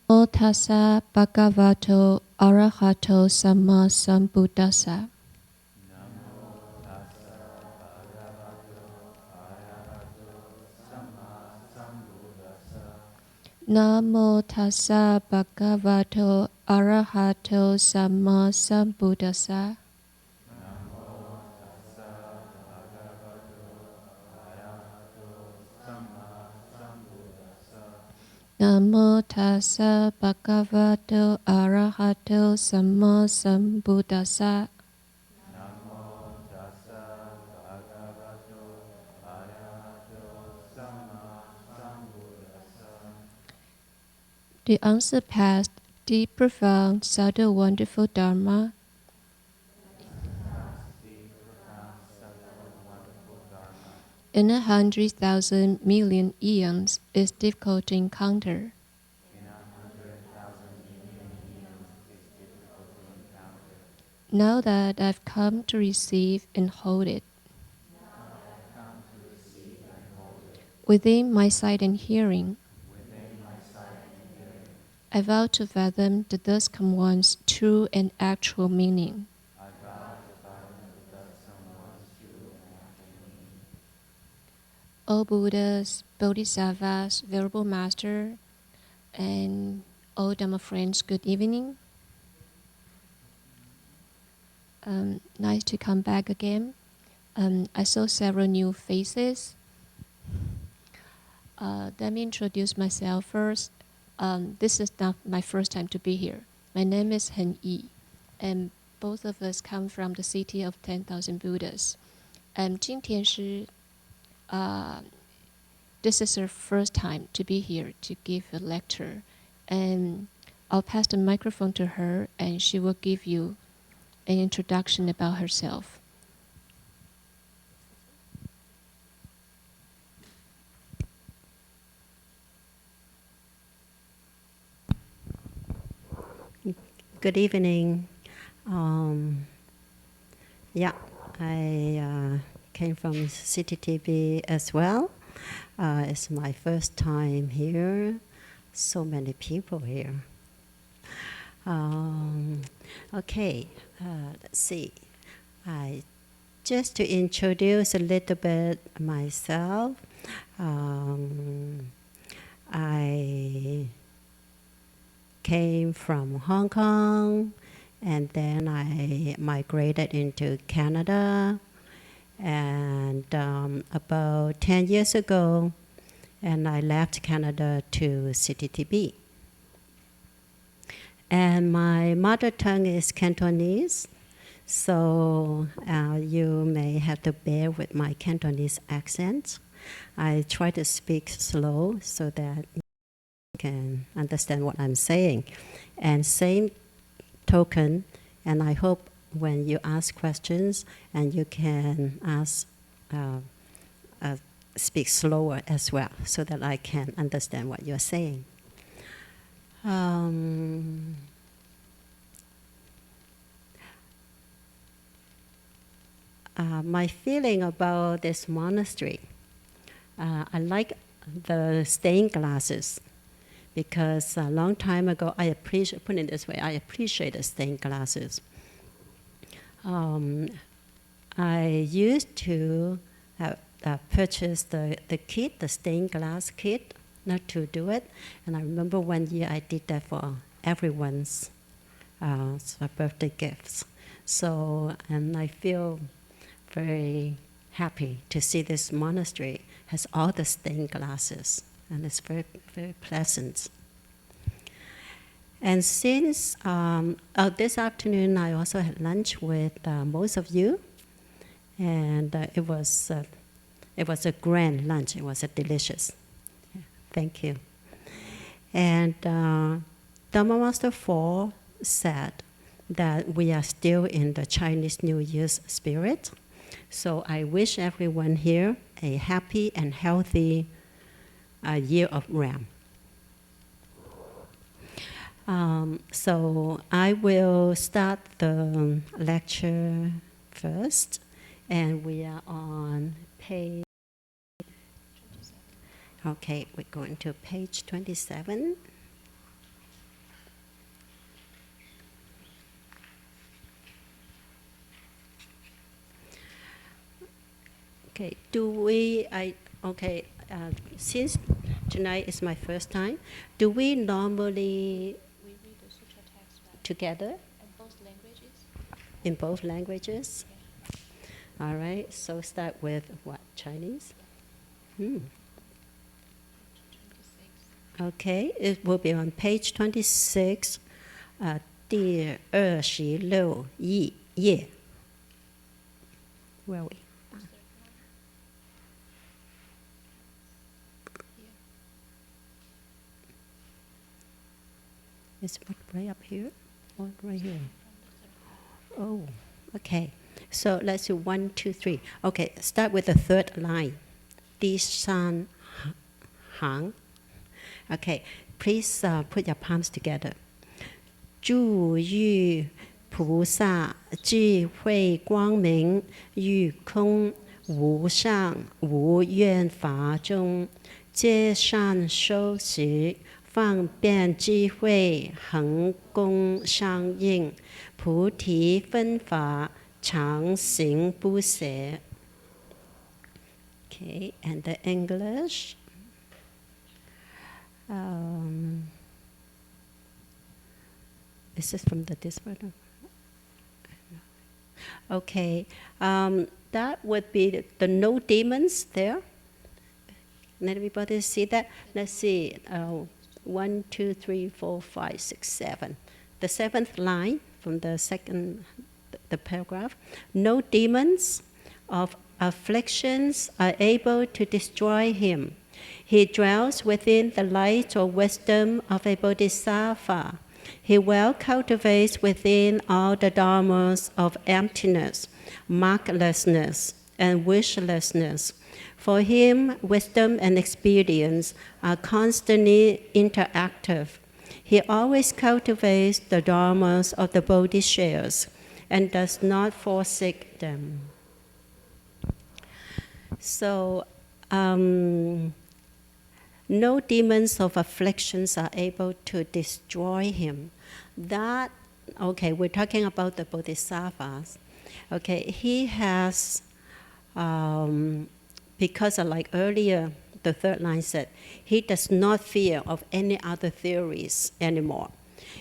Namo tassa bhagavato arahato samma sambuddhassa. Namo tassa bhagavato arahato samma sambuddhassa. Namo tassa bhagavato arahato samma sambuddhassa. The unsurpassed, deep, profound, subtle, wonderful Dharma in 100,000 million eons is difficult to encounter. Now that I've come to receive and hold it, within my sight and hearing, I vow to fathom the thus come one's true and actual meaning. O Buddhas, Bodhisattvas, Venerable Master, and all Dhamma friends, good evening. Nice to come back again. I saw several new faces. Let me introduce myself first. This is not my first time to be here. My name is Hen Yi, and both of us come from the city of 10,000 Buddhas. 今天是 this is her first time to be here to give a lecture, and I'll pass the microphone to her, and she will give you an introduction about herself. Good evening. I came from CTTV as well. It's my first time here. So many people here. Okay, let's see. Just to introduce a little bit myself, I came from Hong Kong, and then I migrated into Canada, and about 10 years ago, and I left Canada to CTTB. And my mother tongue is Cantonese, so you may have to bear with my Cantonese accent. I try to speak slow so that you can understand what I'm saying. And same token, and I hope when you ask questions, and you can ask, speak slower as well, so that I can understand what you're saying. My feeling about this monastery, I like the stained glasses, because a long time ago, I appreciate the stained glasses. I used to purchase the kit, the stained glass kit, not to do it. And I remember one year I did that for everyone's birthday gifts. So, and I feel very happy to see this monastery has all the stained glasses, and it's very, very pleasant. And since this afternoon, I also had lunch with most of you, and it was a grand lunch. It was delicious. Yeah, thank you. And Dhamma Master 4 said that we are still in the Chinese New Year's spirit. So I wish everyone here a happy and healthy year of Ram. So I will start the lecture first, and we are on page. Okay, we're going to page 27. Okay, since tonight is my first time, do we normally We read the sutra text together in both languages. in both languages? Yeah. All right, so start with what, Chinese? Yeah. Hmm. 26. Okay, it will be on page 26, 第26页. Where are we? The third line. Here. Is it right up here or right here? From the third line. Oh, okay. So let's do 1, 2, 3. Okay, start with the third line. 第三行. Okay, please put your palms together. 祝玉菩萨智慧光明，于空无上无愿法中，皆善修持，方便智慧，恒功相应，菩提分法，常行不舍. Okay, and the English. Is this from the discipline? Okay, that would be the no demons there. Let everybody see that. Let's see. 1, 2, 3, 4, 5, 6, 7. The seventh line from the second, the paragraph. No demons of afflictions are able to destroy him. He dwells within the light or wisdom of a bodhisattva. He well cultivates within all the dharmas of emptiness, marklessness, and wishlessness. For him, wisdom and experience are constantly interactive. He always cultivates the dharmas of the bodhisattvas and does not forsake them. So, no demons of afflictions are able to destroy him. That, okay, we're talking about the bodhisattvas. Okay, he has, because like earlier, the third line said, he does not fear of any other theories anymore.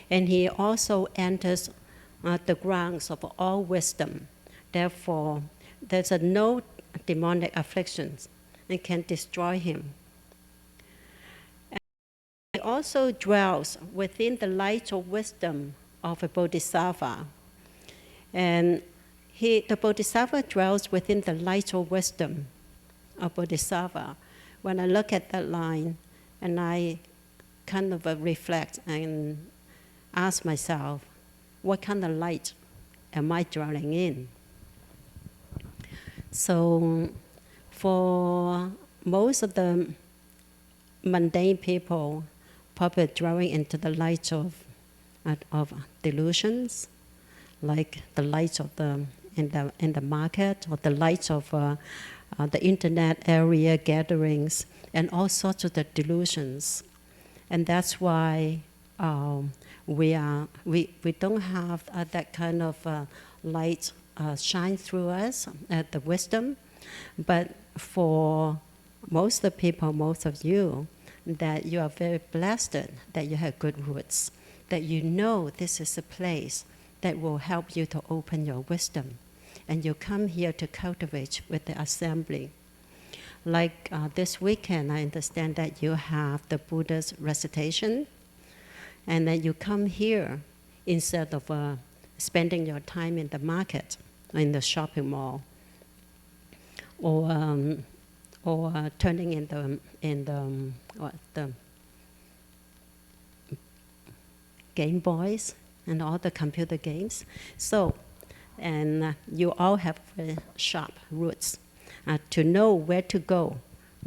And he also enters the grounds of all wisdom. Therefore, there's no demonic afflictions that can destroy him. He also dwells within the light of wisdom of a bodhisattva. And the bodhisattva dwells within the light of wisdom of bodhisattva. When I look at that line and I kind of reflect and ask myself, what kind of light am I dwelling in? So for most of the mundane people, probably dwelling into the light of delusions, like the light of in the market, or the light of the internet area gatherings, and all sorts of the delusions. And that's why we don't have that kind of light shine through us, the wisdom. But for most of the people, most of you, that you are very blessed, that you have good roots, that you know this is a place that will help you to open your wisdom. And you come here to cultivate with the assembly. Like this weekend, I understand that you have the Buddha's recitation, and that you come here instead of spending your time in the market, in the shopping mall, or turning in the Game Boys and all the computer games. So, and you all have very sharp roots to know where to go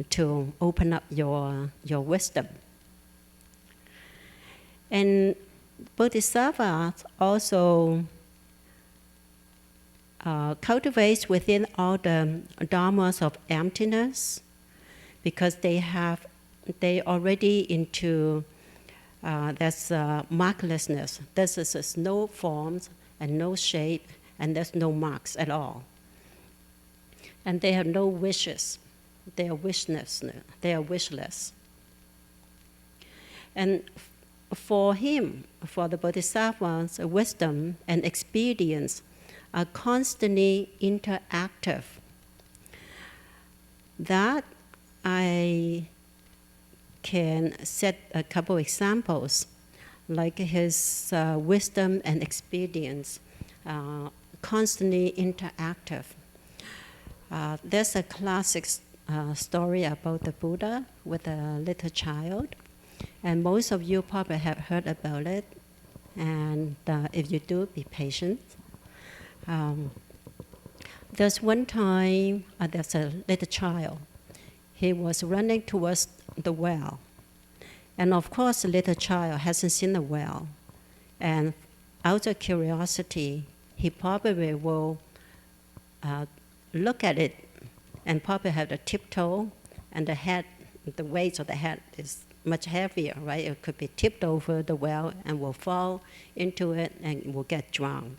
to open up your wisdom. And Bodhisattva also cultivates within all the dharmas of emptiness, because they already into there's marklessness. There's no forms and no shape, and there's no marks at all. and they have no wishes. They are wishless. They are wishless. And for him, for the Bodhisattvas, wisdom and experience are constantly interactive. That I can set a couple examples, like his wisdom and experience, constantly interactive. There's a classic story about the Buddha with a little child, and most of you probably have heard about it, and if you do, be patient. There's one time, there's a little child. He was running towards the well. And of course, the little child hasn't seen the well. And out of curiosity, he probably will look at it and probably have the tiptoe, and the head, the weight of the head is much heavier, right? It could be tipped over the well and will fall into it and will get drowned.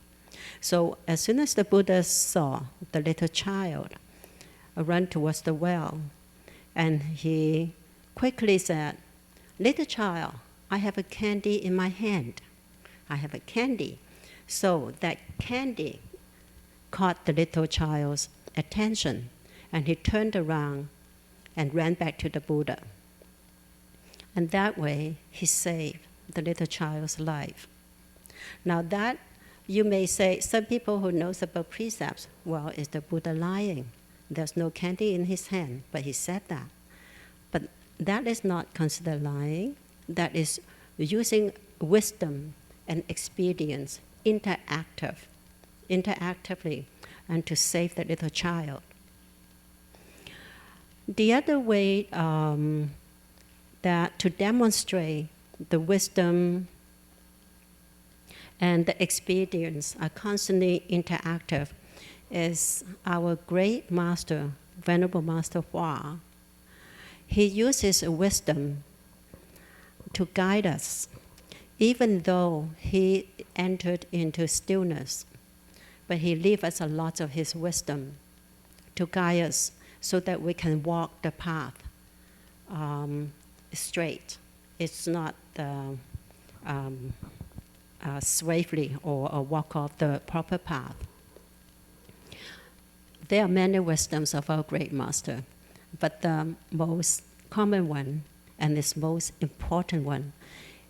So as soon as the Buddha saw the little child run towards the well, and he quickly said, "Little child, I have a candy in my hand. I have a candy." So that candy caught the little child's attention, and he turned around and ran back to the Buddha. And that way, he saved the little child's life. Now that, you may say, some people who knows about precepts, well, is the Buddha lying? There's no candy in his hand, but he said that. But that is not considered lying. That is using wisdom and experience interactively, and to save the little child. The other way that to demonstrate the wisdom and the experience are constantly interactive is our great master, Venerable Master Hua. He uses wisdom to guide us, even though he entered into stillness. But he leaves us a lot of his wisdom to guide us so that we can walk the path straight. It's not swiftly or walk off the proper path. There are many wisdoms of our great master, but the most common one, and this most important one,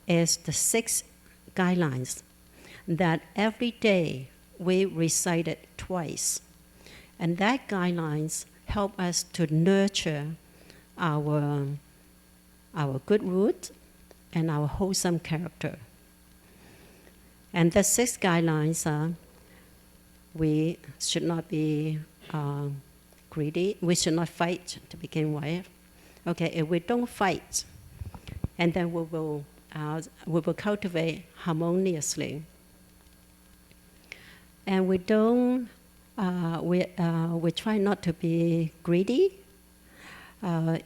is the 6 guidelines that every day we recite it twice. And that guidelines help us to nurture our good root and our wholesome character. And the 6 guidelines are: we should not be greedy. We should not fight to begin with. Okay, if we don't fight, and then we will cultivate harmoniously. And we don't. We try not to be greedy.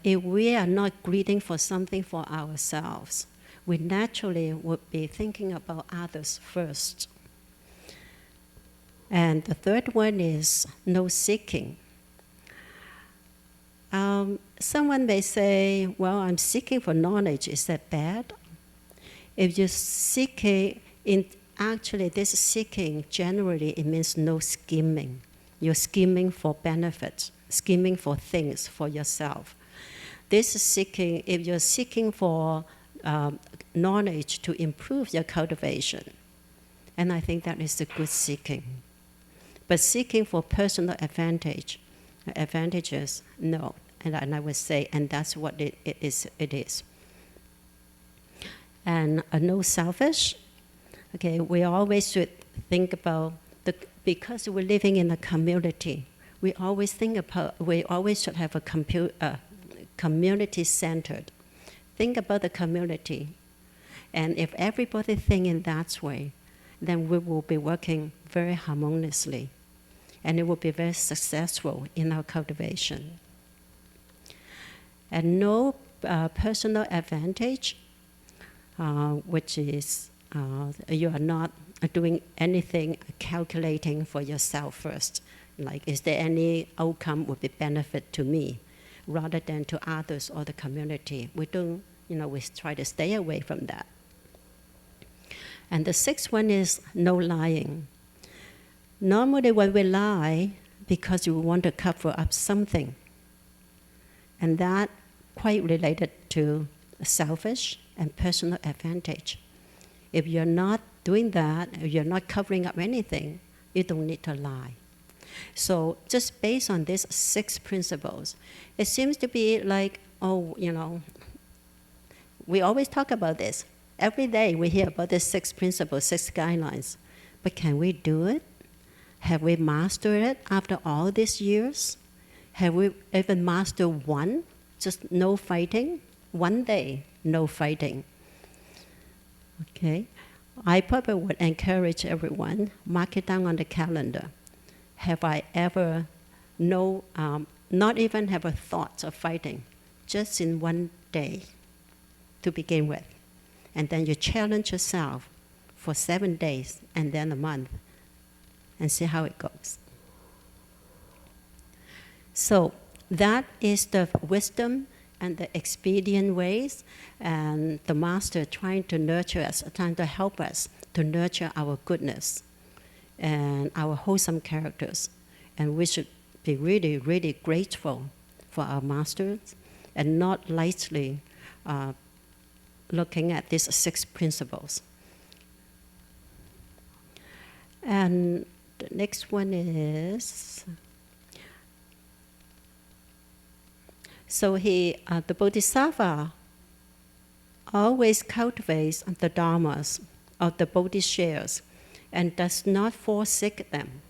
If we are not greedy for something for ourselves, we naturally would be thinking about others first. And the third one is no seeking. Someone may say, well, I'm seeking for knowledge. Is that bad? If you're seeking, actually this seeking, generally it means no scheming. You're scheming for benefits, scheming for things for yourself. This is seeking, if you're seeking for knowledge to improve your cultivation, and I think that is a good seeking. But seeking for personal advantages, no. And I would say, and that's what it is. And no selfish. Okay, we always should think about because we're living in a community. We always should have a community-centered. Think about the community, and if everybody think in that way, then we will be working very harmoniously, and it will be very successful in our cultivation. And no personal advantage, which is you are not doing anything, calculating for yourself first. Like, is there any outcome would be benefit to me, rather than to others or the community? We don't, we try to stay away from that. And the sixth one is no lying. Normally when we lie, because we want to cover up something, and that quite related to selfish and personal advantage. If you're not doing that, if you're not covering up anything, you don't need to lie. So just based on these 6 principles, it seems to be like, we always talk about this. Every day we hear about these 6 principles, 6 guidelines. But can we do it? Have we mastered it after all these years? Have we even mastered one? Just no fighting? One day, no fighting. Okay? I probably would encourage everyone, mark it down on the calendar. Have I ever not even have a thought of fighting, just in one day to begin with. And then you challenge yourself for 7 days and then a month and see how it goes. So that is the wisdom and the expedient ways, and the Master trying to nurture us, trying to help us to nurture our goodness and our wholesome characters. And we should be really, really grateful for our Masters and not lightly looking at these 6 principles. And the next one is, so the Bodhisattva always cultivates the dharmas of the Bodhi shares and does not forsake them.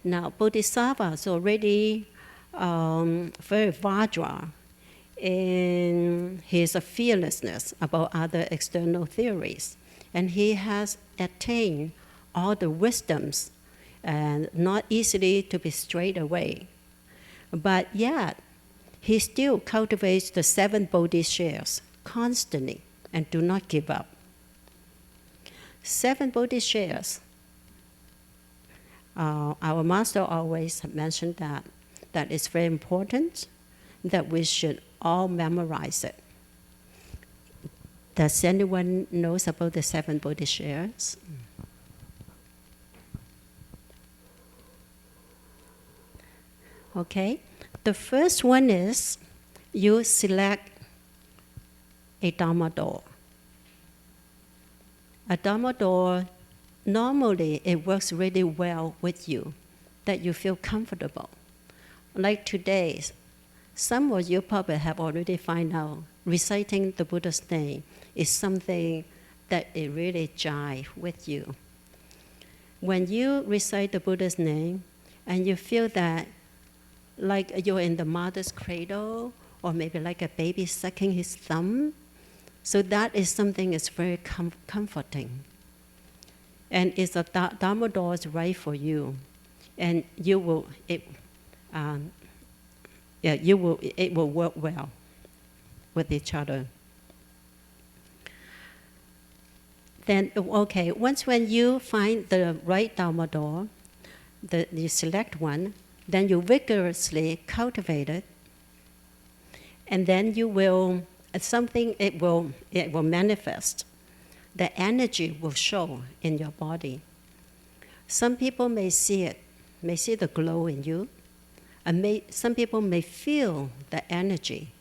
Now, Bodhisattva is already very Vajra in his fearlessness about other external theories. And he has attained all the wisdoms and not easily to be strayed away. But yet, he still cultivates the 7 Bodhi shares constantly and do not give up. 7 Bodhi shares. Our Master always mentioned that it's very important that we should all memorize it. Does anyone knows about the 7 Bodhi shares? Okay. The first one is you select a Dharma door. A Dharma door, normally it works really well with you, that you feel comfortable. Like today, some of you probably have already found out reciting the Buddha's name is something that it really jives with you. When you recite the Buddha's name and you feel that like you're in the mother's cradle, or maybe like a baby sucking his thumb. So that is something that's very comforting. And it's a Dharma door is right for you. And it will work well with each other. Then, okay, once when you find the right Dharma door, you select one, then you vigorously cultivate it, and then you will, it will manifest. The energy will show in your body. Some people may see it, may see the glow in you, and some people may feel the energy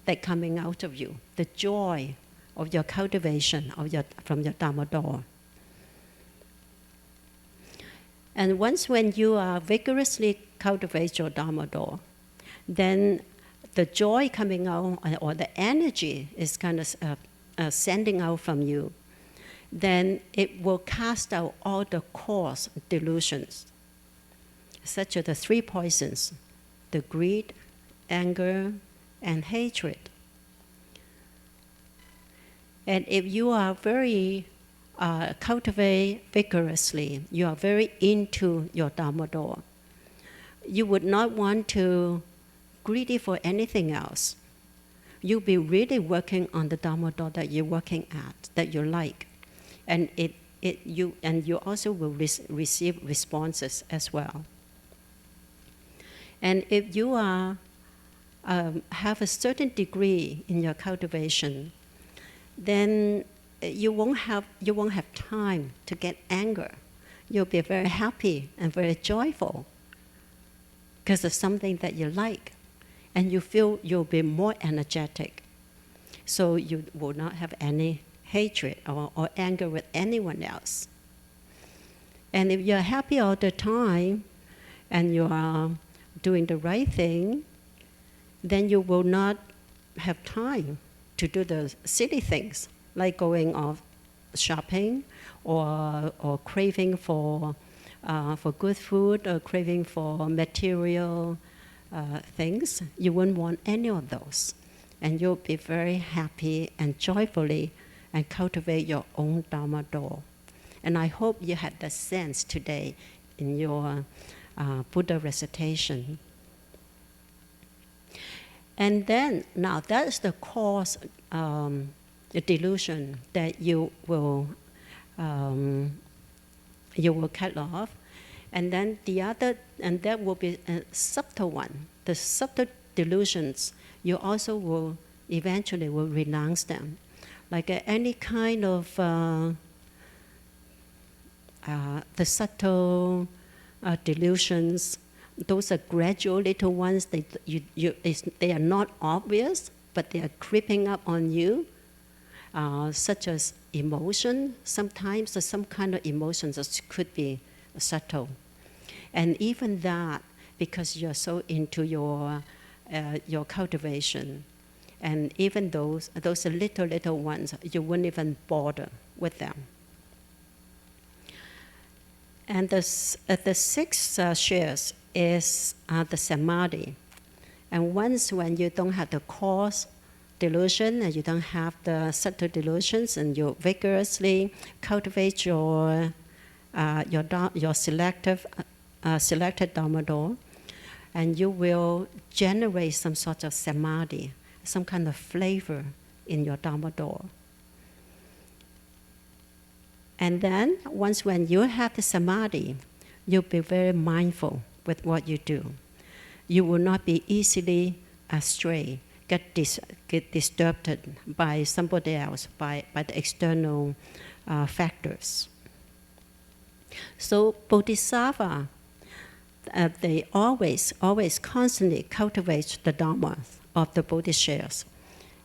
that coming out of you, the joy of your cultivation from your Dharma door. And once when you are vigorously cultivate your Dharma door, then the joy coming out, or the energy is kind of sending out from you, then it will cast out all the coarse delusions, such as the 3 poisons, the greed, anger, and hatred. And if you are very cultivate vigorously, you are very into your Dharma door, you would not want to greedy for anything else. You'll be really working on the Dharma door that you're working at, that you like. And you also will receive responses as well. And if you are have a certain degree in your cultivation, then you won't have time to get anger. You'll be very happy and very joyful because of something that you like, and you feel you'll be more energetic. So you will not have any hatred or anger with anyone else. And if you're happy all the time and you are doing the right thing, then you will not have time to do the silly things like going off shopping or craving for good food or craving for material things. You wouldn't want any of those. And you'll be very happy and joyfully and cultivate your own Dharma door. And I hope you had the sense today in your Buddha recitation. And then, now that's the cause, the delusion that you will cut off. And then that will be a subtle one. The subtle delusions, you also will eventually renounce them. Like any kind of the subtle delusions, those are gradual little ones. They are not obvious, but they are creeping up on you, such as emotion. Sometimes some kind of emotions could be subtle. And even that, because you're so into your cultivation, and even those little ones, you wouldn't even bother with them. And the sixth shares is the samadhi. And once when you don't have the cause delusion and you don't have the subtle delusions, and you vigorously cultivate your selected Dharma door, and you will generate some sort of samadhi, some kind of flavor in your Dharma door. And then, once when you have the samadhi, you'll be very mindful with what you do. You will not be easily astray, get disturbed by somebody else, by the external factors. So Bodhisattva, they always constantly cultivate the Dharma of the Bodhishares.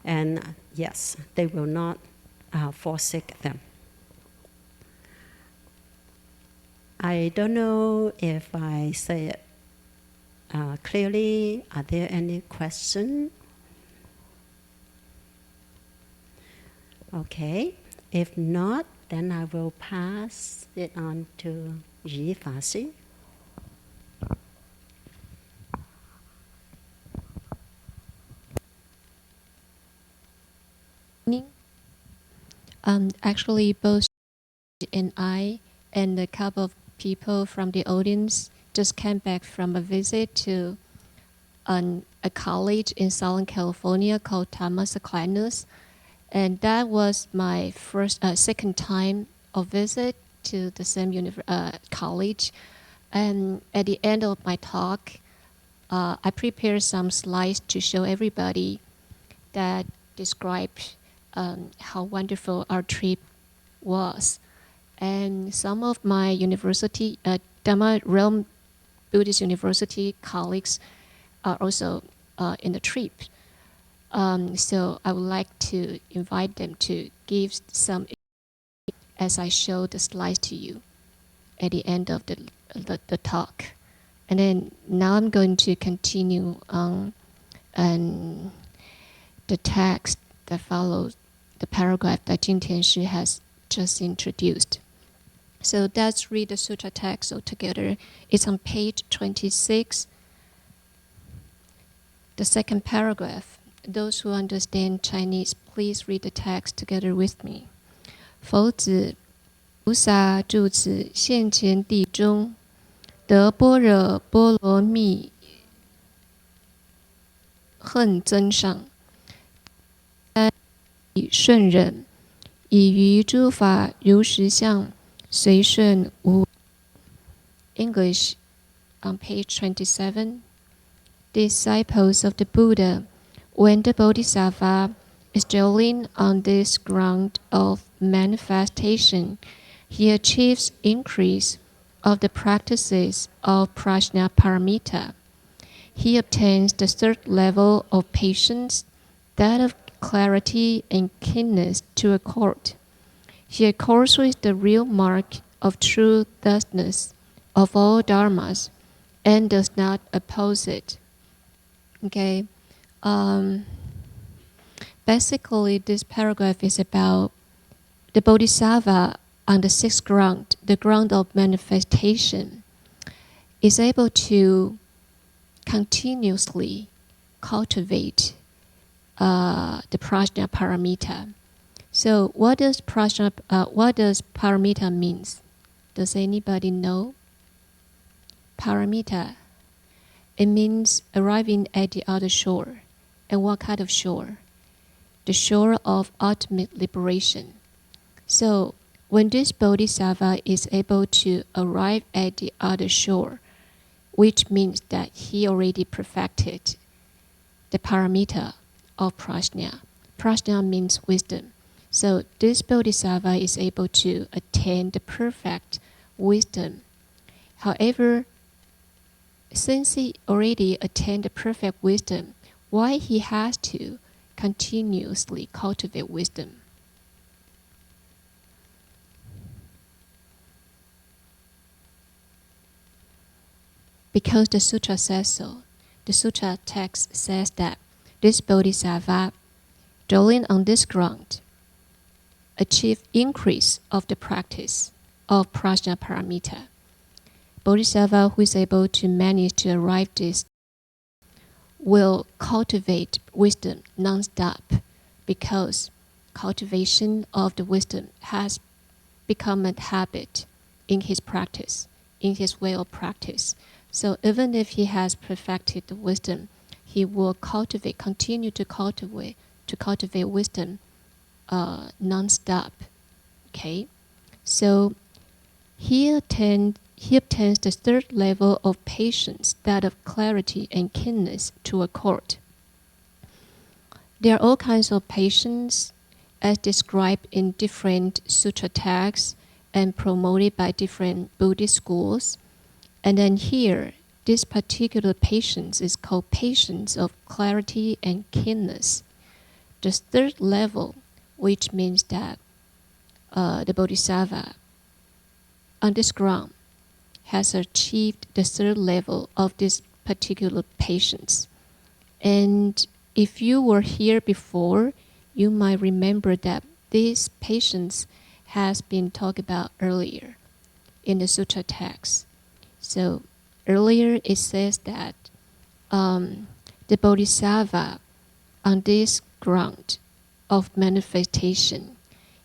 And yes, they will not forsake them. I don't know if I say it clearly. Are there any questions? Okay. If not, then I will pass it on to Yi Fa Si. Actually, both and I and a couple of people from the audience just came back from a visit to a college in Southern California called Thomas Aquinas, and that was my second time of visit to the same college. And at the end of my talk, I prepared some slides to show everybody that describe how wonderful our trip was. And some of my university, Dhamma Realm Buddhist University colleagues are also in the trip. So I would like to invite them to give some as I show the slides to you at the end of the talk. And then now I'm going to continue on the text that follows the paragraph that Jing Tianshi has just introduced. So let's read the sutra text all together. It's on page 26, the second paragraph. Those who understand Chinese, please read the text together with me. 佛子菩萨住此现前地中，得般若波罗蜜恨增上，以顺忍，以于诸法如实相，随顺无 English on page 27. Disciples of the Buddha, when the Bodhisattva is dwelling on this ground of manifestation, he achieves increase of the practices of prajna paramita. He obtains the third level of patience, that of clarity and keenness to accord. He accords with the real mark of true thusness of all dharmas and does not oppose it. Okay. Basically, this paragraph is about the Bodhisattva on the sixth ground, the ground of manifestation, is able to continuously cultivate the prajna paramita. So, what does paramita means? Does anybody know? Paramita. It means arriving at the other shore. And what kind of shore? The shore of ultimate liberation. So, when this Bodhisattva is able to arrive at the other shore, which means that he already perfected the paramita of prajna. Prajna means wisdom. So, this Bodhisattva is able to attain the perfect wisdom. However, since he already attained the perfect wisdom, why he has to continuously cultivate wisdom? Because the sutra says so. The sutra text says that this Bodhisattva, dwelling on this ground, achieved increase of the practice of prajna paramita. Bodhisattva who is able to manage to arrive this will cultivate wisdom non-stop, because cultivation of the wisdom has become a habit in his practice, in his way of practice. So even if he has perfected the wisdom, he will continue to cultivate wisdom non-stop. Okay, so he obtains the third level of patience, that of clarity and keenness to accord. There are all kinds of patience as described in different sutra texts and promoted by different Buddhist schools. And then here, this particular patience is called patience of clarity and keenness. The third level, which means that the Bodhisattva on this ground has achieved the third level of this particular patience. And if you were here before, you might remember that this patience has been talked about earlier in the sutra text. So earlier it says that the Bodhisattva on this ground of manifestation,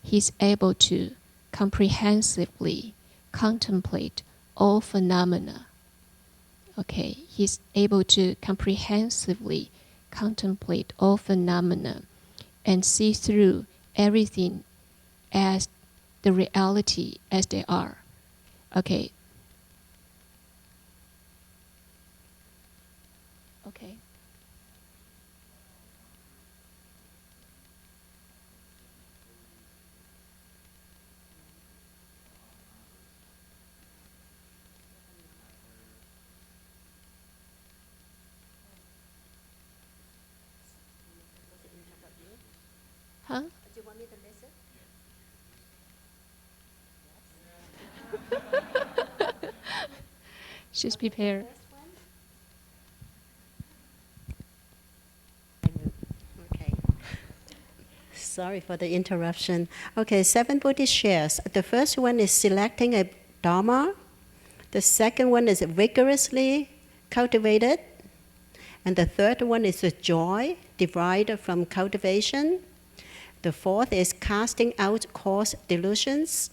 he's able to comprehensively contemplate all phenomena. Okay, he's able to comprehensively contemplate all phenomena and see through everything as the reality as they are. Okay. Okay. Huh? Do you want me to listen? She's prepared. Okay. Sorry for the interruption. Okay, 7 Buddhist shares. The first one is selecting a dharma. The second one is vigorously cultivated. And the third one is the joy derived from cultivation. The fourth is casting out coarse delusions.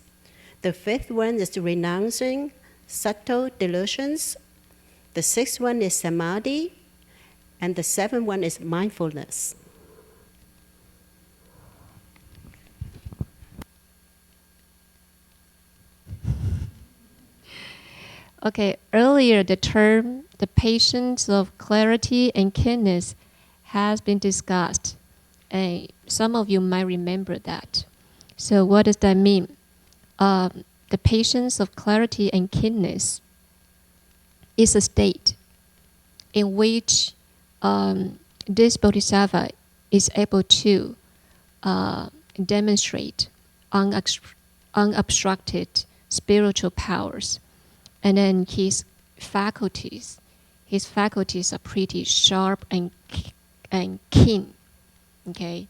The fifth one is renouncing subtle delusions. The sixth one is samadhi. And the seventh one is mindfulness. Okay, earlier the term the patience of clarity and keenness has been discussed. And some of you might remember that. So what does that mean? The patience of clarity and keenness is a state in which this bodhisattva is able to demonstrate unobstructed spiritual powers. And then his faculties are pretty sharp and keen, okay?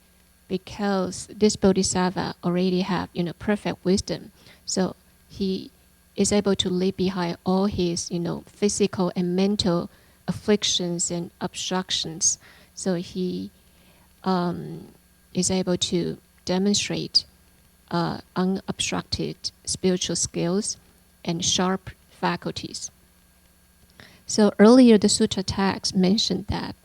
Because this bodhisattva already have, perfect wisdom. So he is able to leave behind all his, physical and mental afflictions and obstructions. So he is able to demonstrate unobstructed spiritual skills and sharp faculties. So earlier the sutra text mentioned that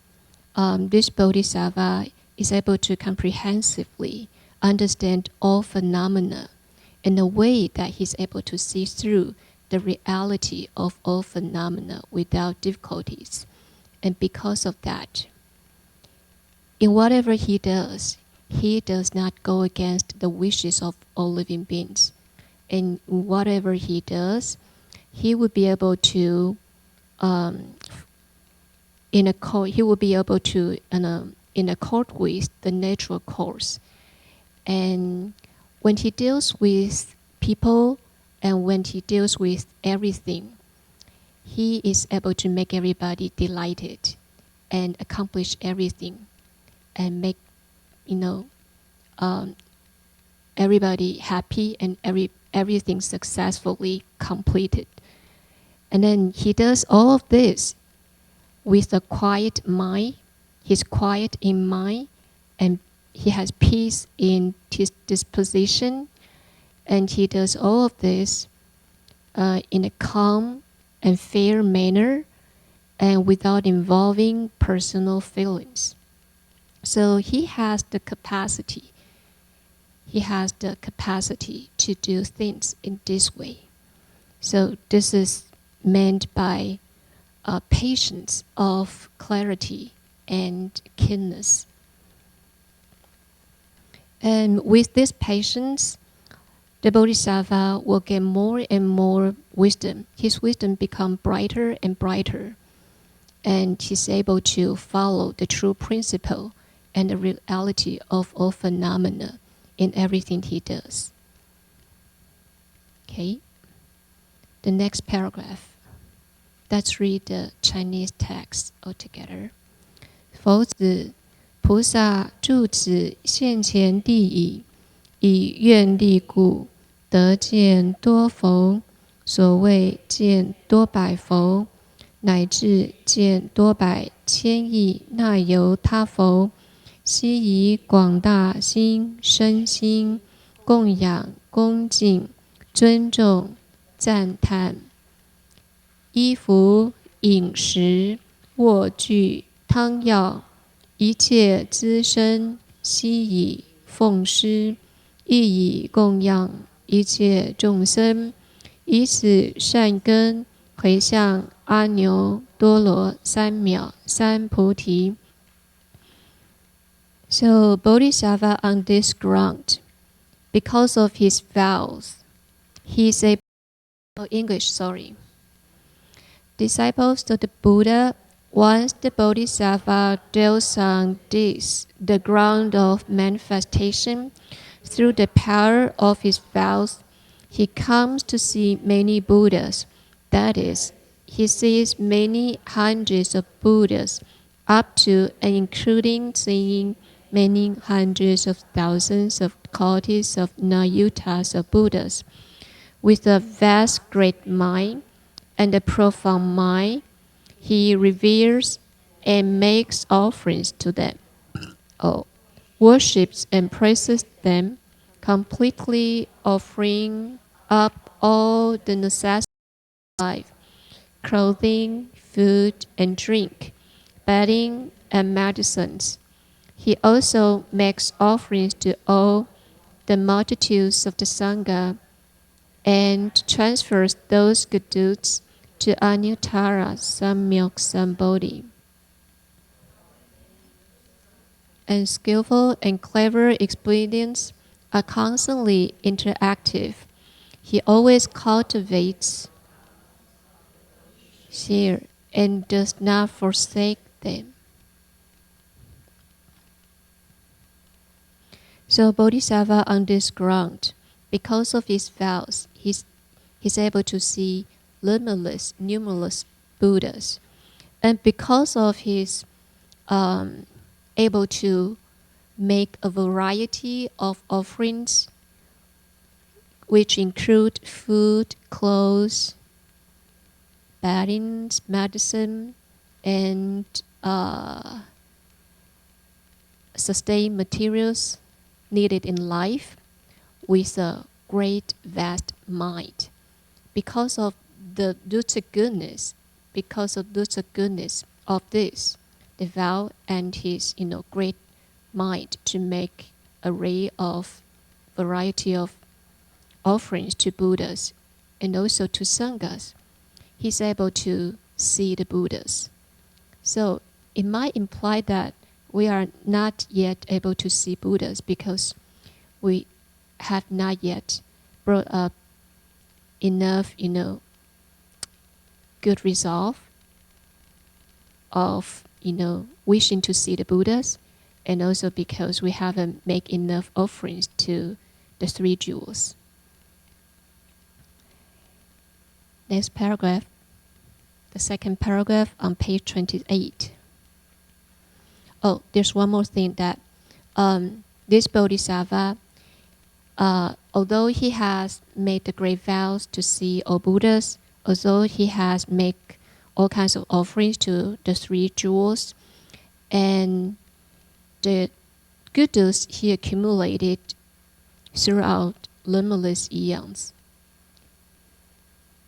this bodhisattva is able to comprehensively understand all phenomena in a way that he's able to see through the reality of all phenomena without difficulties. And because of that, in whatever he does not go against the wishes of all living beings. And whatever he does, he would be able to, in accord with the natural course. And when he deals with people and when he deals with everything, he is able to make everybody delighted and accomplish everything and make, everybody happy and everything successfully completed. And then he does all of this with a quiet mind. He's quiet in mind, and he has peace in his disposition, and he does all of this in a calm and fair manner and without involving personal feelings. So he has the capacity. He has the capacity to do things in this way. So this is meant by patience of clarity and keenness. And with this patience, the bodhisattva will get more and more wisdom. His wisdom becomes brighter and brighter. And he's able to follow the true principle and the reality of all phenomena in everything he does. Okay? The next paragraph. Let's read the Chinese text altogether. 佛子，菩萨住此现前地矣，以愿力故，得见多佛。所谓见多百佛，乃至见多百千亿那由他佛。悉以广大心身心供养恭敬尊重赞叹，衣服饮食卧具汤药一切资身，悉以奉施，亦以供养一切众生，以此善根回向阿耨多罗三藐三菩提。So Bodhisattva on this ground, because of his vows, he is able, Disciples of the Buddha, once the Bodhisattva dwells on this, the ground of manifestation, through the power of his vows, he comes to see many Buddhas. That is, he sees many hundreds of Buddhas, up to and including seeing many hundreds of thousands of qualities of Nayutas of Buddhas. With a vast great mind and a profound mind, he reveres and makes offerings to them, worships and praises them, completely offering up all the necessities of life, clothing, food and drink, bedding and medicines. He also makes offerings to all the multitudes of the Sangha and transfers those good deeds to Anuttara Samyak Sambodhi. And skillful and clever expedients are constantly interactive. He always cultivates here and does not forsake them. So Bodhisattva on this ground, because of his vows, he's able to see limitless, numerous Buddhas. And because of his able to make a variety of offerings, which include food, clothes, beddings, medicine, and sustained materials needed in life, with a great, vast mind. Because of the goodness of this, the vow and his great mind to make array of variety of offerings to Buddhas and also to Sanghas, he's able to see the Buddhas. So it might imply that we are not yet able to see Buddhas because we have not yet brought up enough, good resolve of, wishing to see the Buddhas, and also because we haven't made enough offerings to the three jewels. Next paragraph, the second paragraph on page 28. Oh, there's one more thing that this Bodhisattva, although he has made the great vows to see all Buddhas, although he has made all kinds of offerings to the three jewels, and the good deeds he accumulated throughout limitless eons,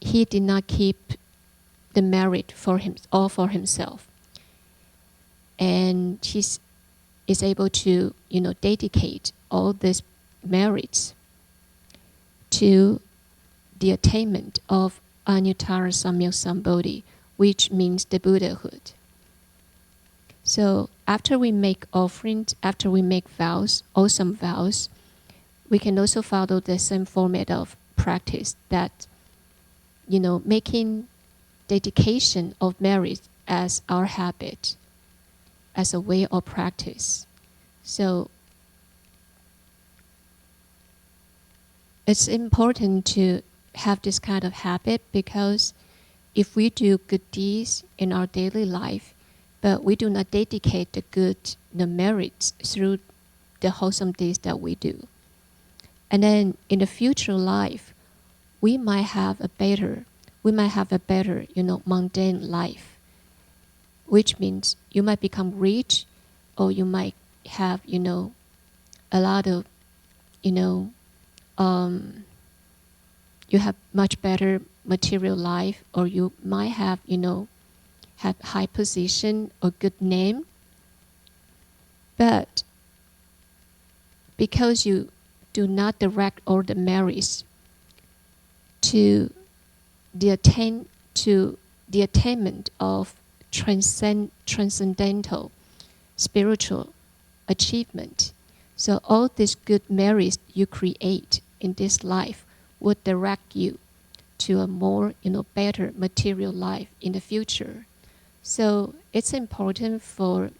he did not keep the merit for him, all for himself. And he is able to, dedicate all these merits to the attainment of Anuttara Samyak Sambodhi, which means the Buddhahood. So after we make offerings, after we make vows, awesome vows, we can also follow the same format of practice that, making dedication of merit as our habit, as a way of practice. So it's important to have this kind of habit, because if we do good deeds in our daily life, but we do not dedicate the merits through the wholesome deeds that we do, and then in the future life, we might have a better, mundane life, which means you might become rich, or you might have, a lot of, you have much better material life, or you might have, have high position or good name. But because you do not direct all the merits to the attainment of transcendental spiritual achievement, so all these good merits you create in this life would direct you to a more, better material life in the future. So it's important for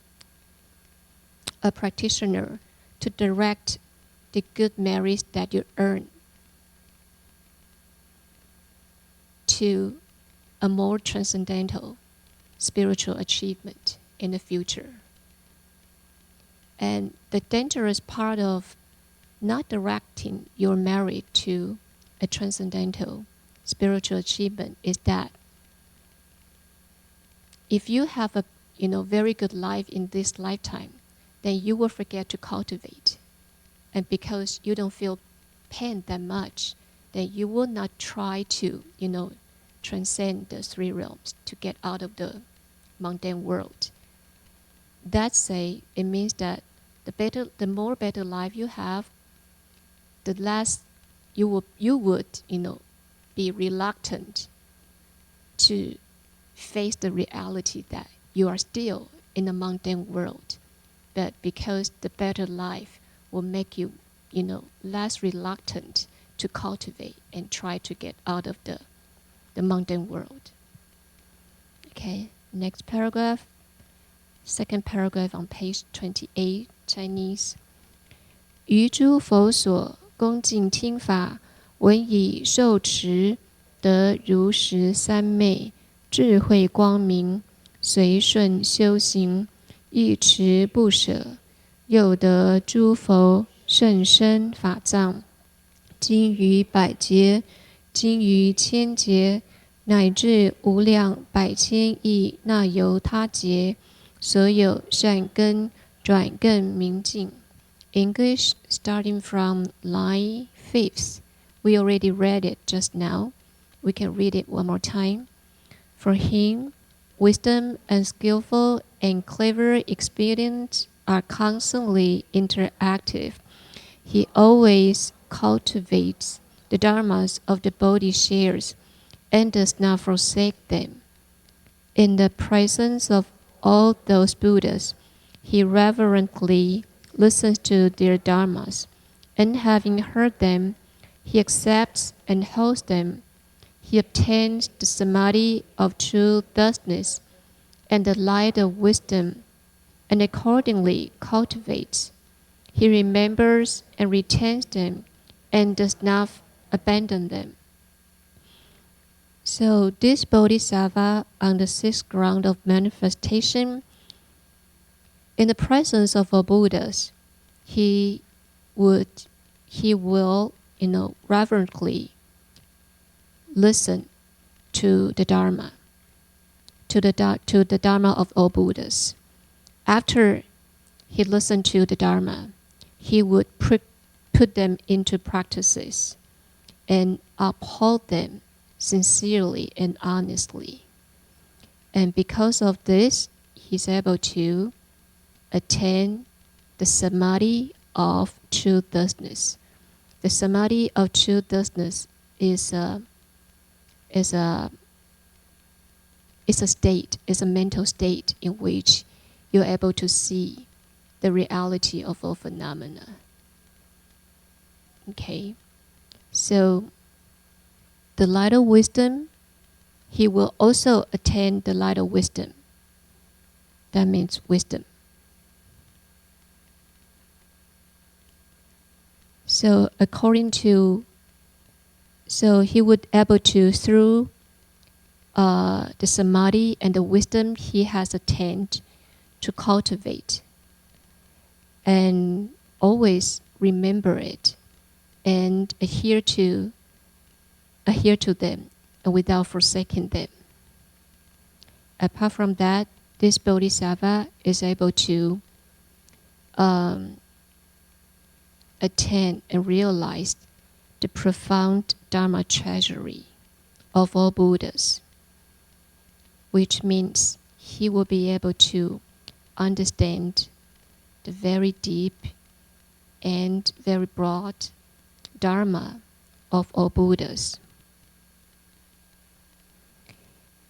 a practitioner to direct the good merits that you earn to a more transcendental spiritual achievement in the future. And the dangerous part of not directing your merit to a transcendental spiritual achievement is that if you have a very good life in this lifetime, then you will forget to cultivate. And because you don't feel pain that much, then you will not try to, transcend the three realms to get out of the mundane world. It means that the more better life you have, the less you would be reluctant to face the reality that you are still in the mundane world, but because the better life will make you, less reluctant to cultivate and try to get out of the mundane world. Okay, next paragraph. Second paragraph on page 28, Chinese. 于诸佛所恭敬听法，闻以受持，得如实三昧，智慧光明，随顺修行，一持不舍，又得诸佛甚深法藏，经于百劫，经于千劫，乃至无量百千亿那由他劫，所有善根转更明净。English starting from line 5th. We already read it just now. We can read it one more time. For him, wisdom and skillful and clever experience are constantly interactive. He always cultivates the dharmas of the Bodhi shares and does not forsake them. In the presence of all those Buddhas, he reverently listens to their dharmas, and having heard them, he accepts and holds them. He obtains the samadhi of true thusness and the light of wisdom, and accordingly cultivates. He remembers and retains them, and does not abandon them. So this Bodhisattva, on the sixth ground of manifestation, in the presence of all Buddhas, he will, reverently listen to the Dharma, to the Dharma of all Buddhas. After he listened to the Dharma, he would put them into practices and uphold them sincerely and honestly. And because of this, he's able to attain the samadhi of true thusness. The samadhi of true thusness is a state, is a mental state in which you're able to see the reality of all phenomena. Okay, so the light of wisdom, he will also attain the light of wisdom. That means wisdom. So he would able to, through the samadhi and the wisdom he has attained, to cultivate and always remember it and adhere to them without forsaking them. Apart from that, this Bodhisattva is able to attain and realize the profound Dharma treasury of all Buddhas, which means he will be able to understand the very deep and very broad Dharma of all Buddhas.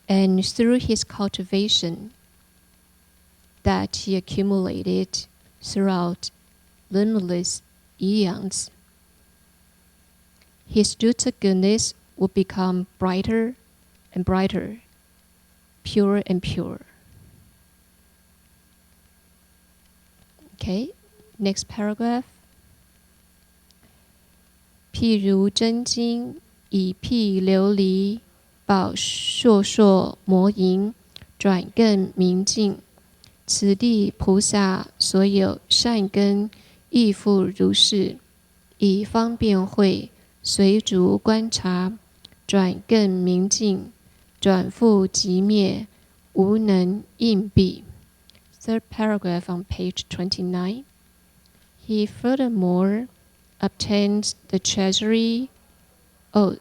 And through his cultivation that he accumulated throughout limitless eons, his Jutta goodness will become brighter and brighter, pure and pure. Okay, next paragraph. 譬如真金以譬琉璃，宝烁烁魔银，转更明净。此地菩萨所有善根，亦复如是，以方便慧随逐观察，转更明净，转复即灭，无能应蔽。Third paragraph on page 29. He furthermore obtains the treasury. Oh,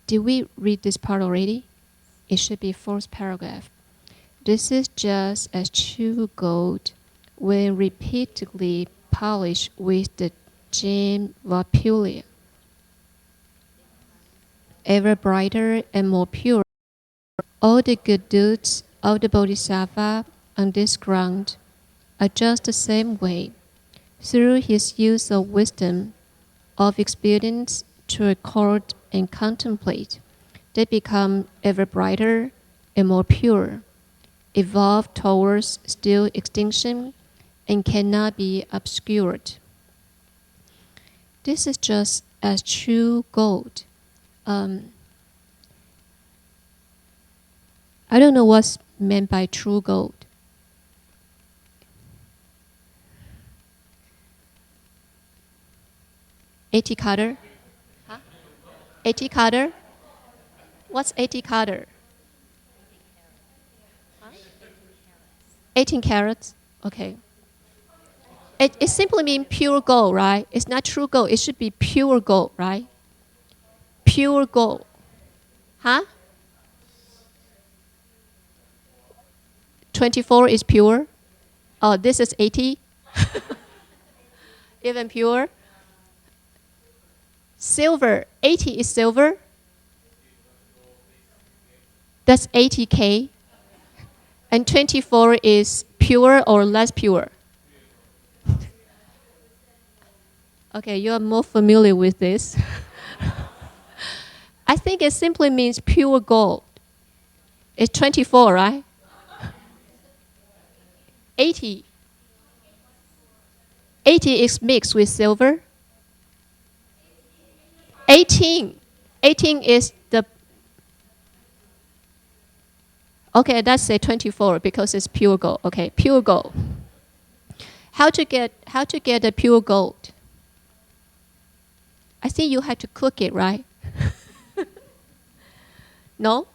did we read this part already? It should be fourth paragraph. This is just as true gold when repeatedly polished with the gem vapulia, ever brighter and more pure all the good deeds of the Bodhisattva on this ground are just the same way, through his use of wisdom, of experience to record and contemplate, they become ever brighter and more pure, evolve towards still extinction, and cannot be obscured. This is just as true gold. I don't know what's meant by true gold. $80 carder? Huh? $80 carder? What's $80 carder? 18 carats? Okay. It simply means pure gold, right? It's not true gold. It should be pure gold, right? Pure gold. Huh? 24 is pure. Oh, this is 80. Even pure. Silver. 80 is silver. That's 80K. And 24 is pure or less pure. Okay, you are more familiar with this. I think it simply means pure gold. It's 24, right? 80. 80 is mixed with silver. 18. 18 is the... Okay, let's say 24 because it's pure gold. Okay, pure gold. How to get the pure gold? I think you have to cook it, right? No?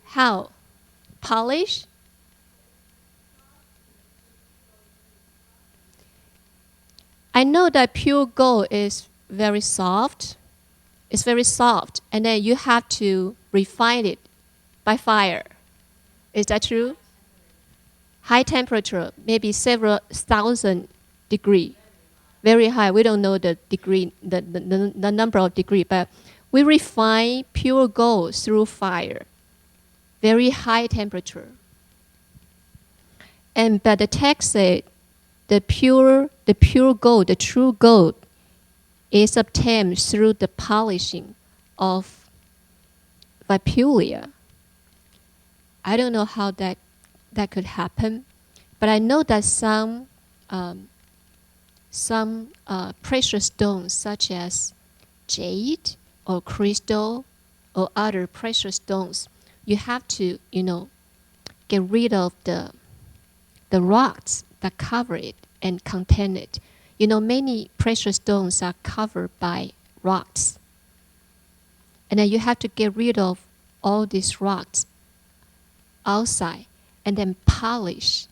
How? Polish? I know that pure gold is very soft. It's very soft, and then you have to refine it by fire. Is that true? High temperature, maybe several thousand degrees. Very high. We don't know the degree, the number of degrees, but we refine pure gold through fire. Very high temperature. But the text said the pure gold, the true gold, is obtained through the polishing of Vipulia. I don't know how that could happen, but I know that some precious stones such as jade or crystal or other precious stones, you have to, get rid of the rocks that cover it and contain it. Many precious stones are covered by rocks. And then you have to get rid of all these rocks outside and then polish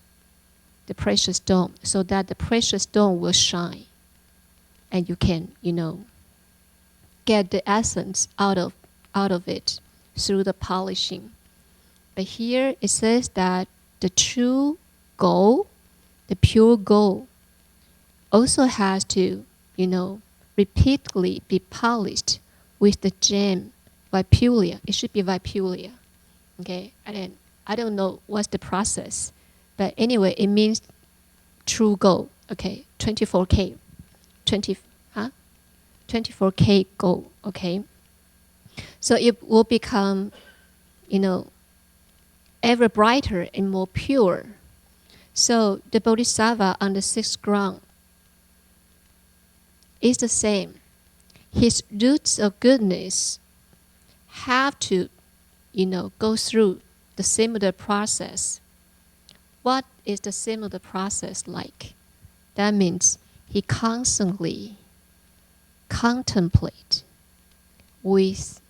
the precious stone so that the precious stone will shine. And you can, get the essence out of it through the polishing. But here it says that the true gold, the pure gold, also has to, repeatedly be polished with the gem Vipulia. It should be Vipulia. Okay, and I don't know what's the process, but anyway, it means true gold. Okay, 24K, 24K gold. Okay, so it will become, ever brighter and more pure. So the Bodhisattva on the sixth ground is the same. His roots of goodness have to, go through the similar process. What is the similar process like? That means he constantly contemplate with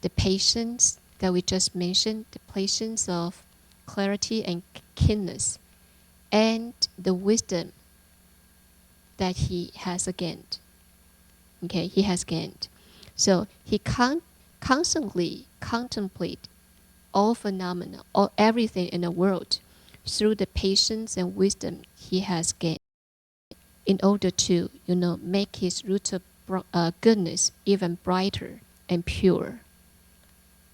the patience that we just mentioned, the patience of clarity and keenness, and the wisdom that he has gained. Okay, he has gained. So he constantly contemplate all phenomena, or everything in the world, through the patience and wisdom he has gained, in order to, make his roots of goodness even brighter and pure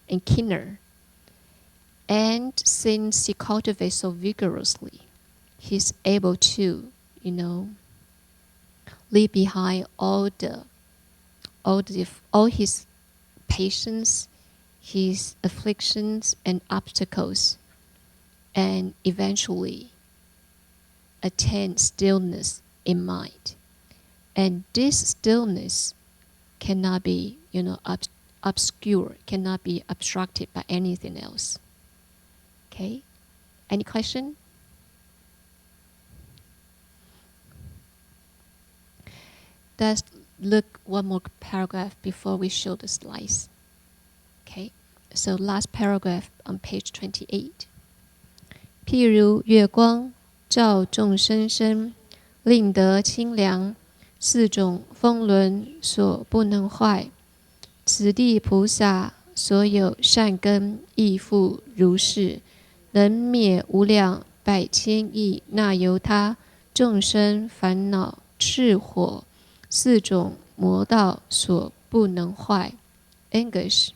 and keener. And since he cultivates so vigorously, he's able to, leave behind all his patience, his afflictions and obstacles, and eventually attain stillness in mind. And this stillness cannot be, obscure, cannot be obstructed by anything else. Okay? Any question? Let's look one more paragraph before we show the slides. Okay? So last paragraph on page 28. 譬如月光照众生身，令得清凉，四种风轮所不能坏。此地菩萨所有善根亦复如是，能灭无量百千亿那由他众生烦恼炽火，四种魔道所不能坏。English.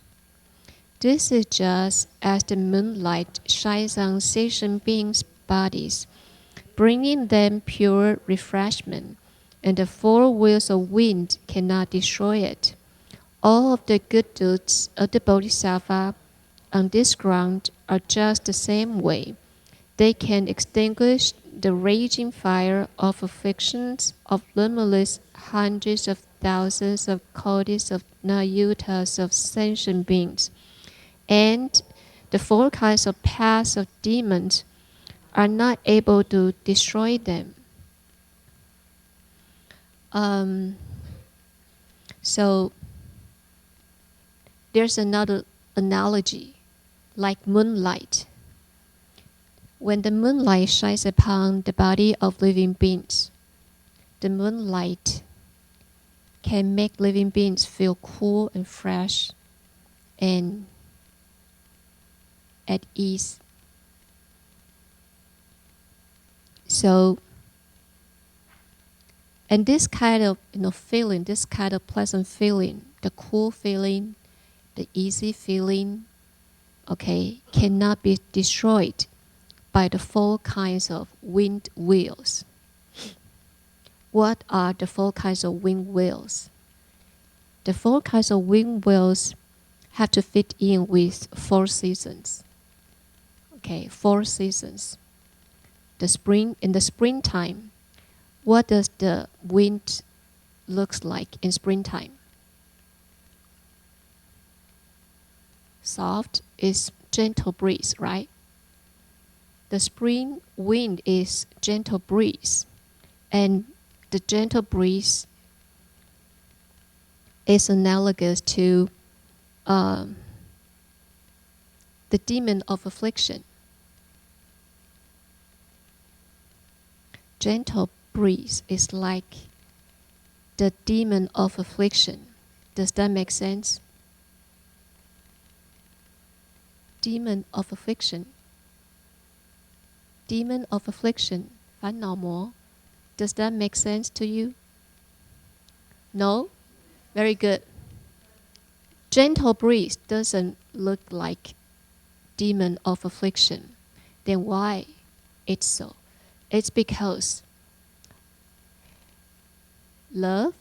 This is just as the moonlight shines on sentient beings' bodies, bringing them pure refreshment, and the four wheels of wind cannot destroy it. All of the good deeds of the Bodhisattva on this ground are just the same way. They can extinguish the raging fire of afflictions of limitless hundreds of thousands of codies of nayutas of sentient beings. And the four kinds of paths of demons are not able to destroy them. So there's another analogy, like moonlight. When the moonlight shines upon the body of living beings, the moonlight can make living beings feel cool and fresh and at ease. So, and this kind of feeling, this kind of pleasant feeling, the cool feeling, the easy feeling, okay, cannot be destroyed by the four kinds of wind wheels. What are the four kinds of wind wheels? The four kinds of wind wheels have to fit in with 4 seasons. Okay, 4 seasons. In the springtime, what does the wind looks like in springtime? Soft is gentle breeze, right? The spring wind is gentle breeze, and the gentle breeze is analogous to the demon of affliction. Gentle breeze is like the demon of affliction. Does that make sense? Demon of affliction. Demon of affliction, 烦恼魔. Does that make sense to you? No? Very good. Gentle breeze doesn't look like demon of affliction. Then why it's so? It's because love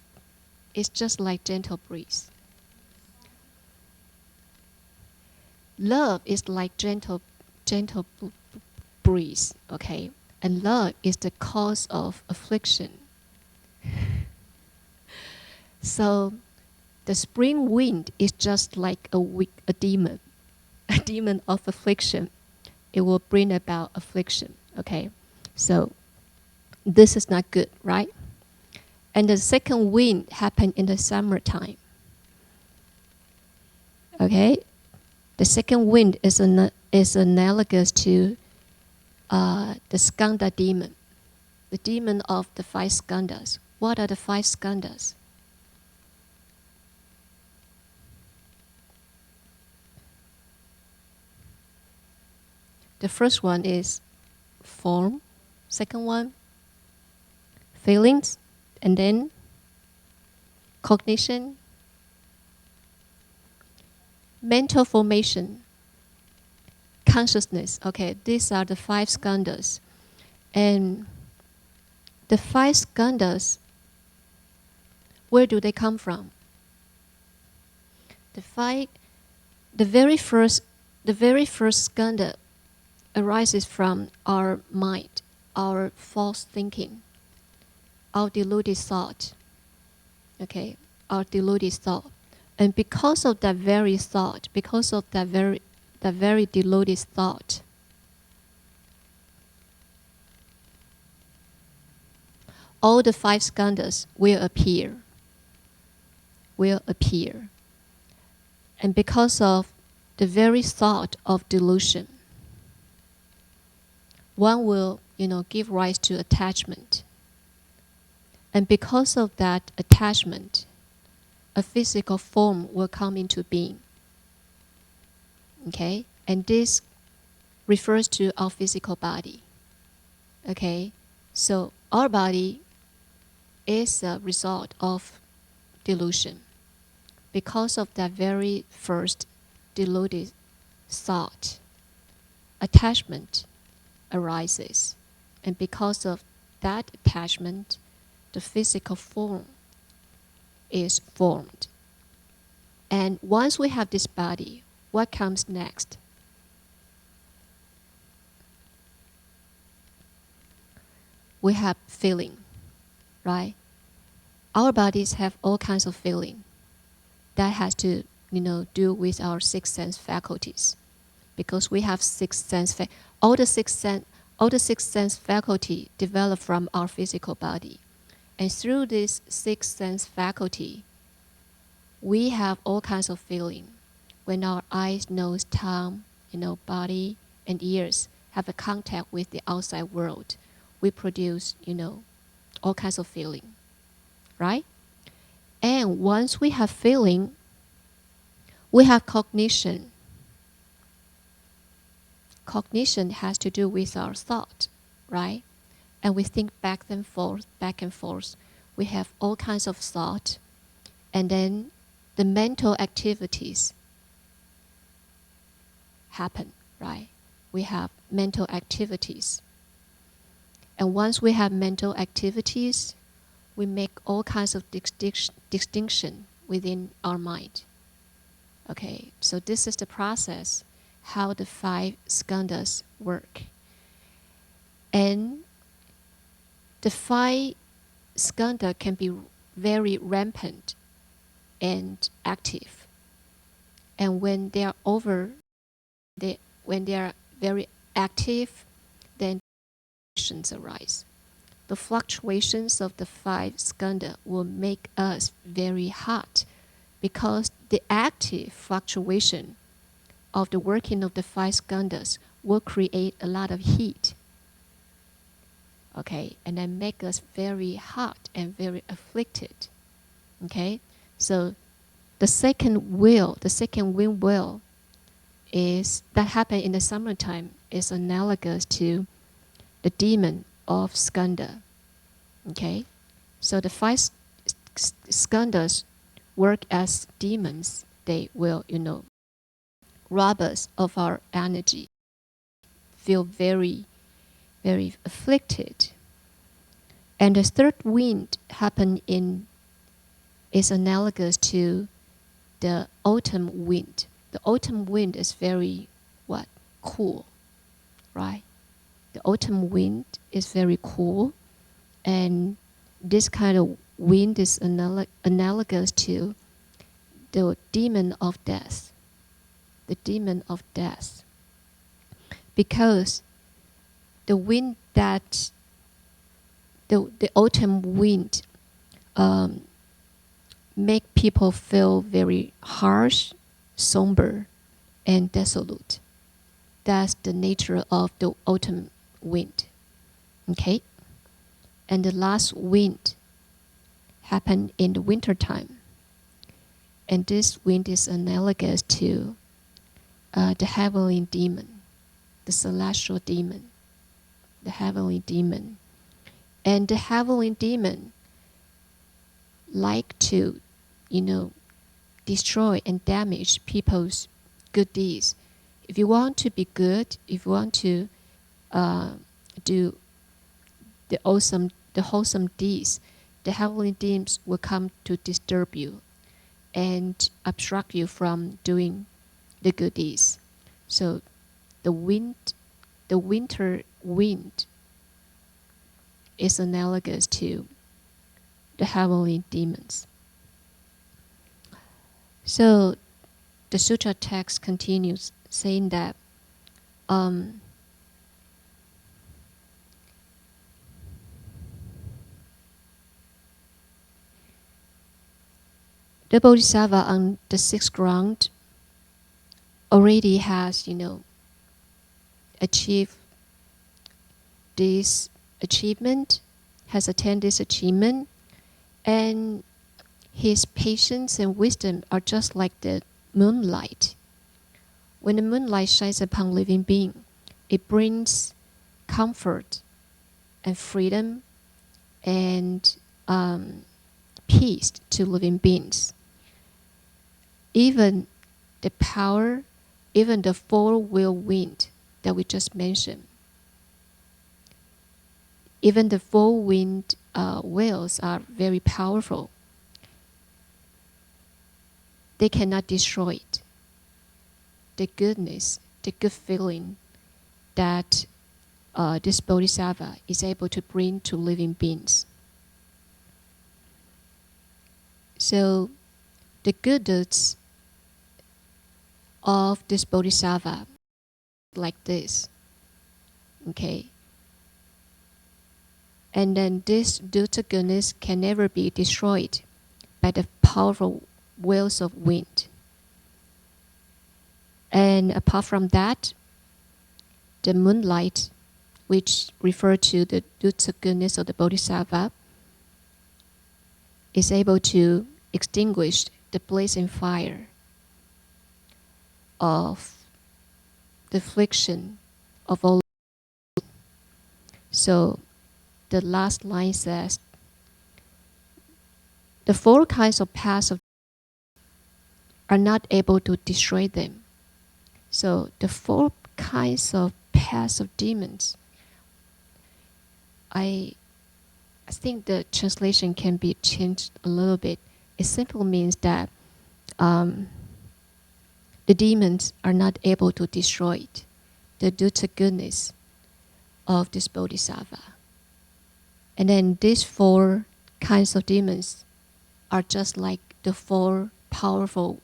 is just like gentle breeze. Love is like gentle breeze, okay? And love is the cause of affliction. So the spring wind is just like a demon of affliction. It will bring about affliction, okay? So this is not good, right? And the second wind happened in the summertime. Okay? The second wind is analogous to the skanda demon, the demon of the 5 skandhas. What are the 5 skandhas? The first one is form, second one, feelings, and then cognition, mental formation, consciousness. Okay, these are the 5 skandhas. And the 5 skandhas, where do they come from? The very first skandha arises from our mind, our false thinking, our deluded thought. Okay, our deluded thought. And because of that very thought, because of that very deluded thought, all the 5 skandhas will appear. And because of the very thought of delusion, one will, give rise to attachment. And because of that attachment, a physical form will come into being. Okay? And this refers to our physical body. Okay? So our body is a result of delusion. Because of that very first deluded thought, attachment arises. And because of that attachment, the physical form is formed. And once we have this body, what comes next? We have feeling, right? Our bodies have all kinds of feeling. That has to, do with our 6 sense faculties. Because we have 6 sense, all the 6 sense faculty develop from our physical body. And through this 6 sense faculty, we have all kinds of feeling. When our eyes, nose, tongue, body, and ears have a contact with the outside world, we produce, all kinds of feeling, right? And once we have feeling, we have cognition. Cognition has to do with our thought, right? And we think back and forth. We have all kinds of thought. And then the mental activities happen, right? We have mental activities. And once we have mental activities, we make all kinds of distinction within our mind. Okay, so this is the process, how the 5 skandhas work. And the 5 skandha can be very rampant and active. And when they are when they are very active, then fluctuations arise. The fluctuations of the 5 skandha will make us very hot, because the active fluctuation of the working of the 5 skandhas will create a lot of heat. Okay, and then make us very hot and very afflicted. Okay, so the second wind wheel is that happen in the summertime is analogous to the demon of skandha. Okay, so the 5 skandhas work as demons. They will, rob us of our energy, feel very, very afflicted. And the third wind is analogous to the autumn wind. The autumn wind is very, cool, right? The autumn wind is very cool, and this kind of wind is analogous to the demon of death. The demon of death. Because the wind that the autumn wind make people feel very harsh, somber, and desolate. That's the nature of the autumn wind. Okay? And the last wind happened in the wintertime. And this wind is analogous to the heavenly demon, the celestial demon, the heavenly demon. And the heavenly demon like to, destroy and damage people's good deeds. If you want to be good, if you want to do the wholesome deeds, the heavenly beings will come to disturb you and obstruct you from doing the good deeds. So the winter wind is analogous to the heavenly demons. So the sutra text continues saying that the Bodhisattva on the sixth ground already has, achieved this achievement, has attained this achievement, and his patience and wisdom are just like the moonlight. When the moonlight shines upon living being, it brings comfort and freedom and peace to living beings. Even the power, even the four-wheel wind that we just mentioned, even the four-wind wheels are very powerful. They cannot destroy it. The goodness, the good feeling that this Bodhisattva is able to bring to living beings. So the good deeds of this Bodhisattva like this, okay? And then this deeds of goodness can never be destroyed by the powerful wheels of wind. And apart from that, the moonlight, which refer to the deeds of goodness of the Bodhisattva, is able to extinguish the blazing fire of the affliction of all. So the last line says, the four kinds of paths of are not able to destroy them. So the four kinds of paths of demons, I think the translation can be changed a little bit. It simply means that the demons are not able to destroy the deeds of goodness of this Bodhisattva. And then these four kinds of demons are just like the four powerful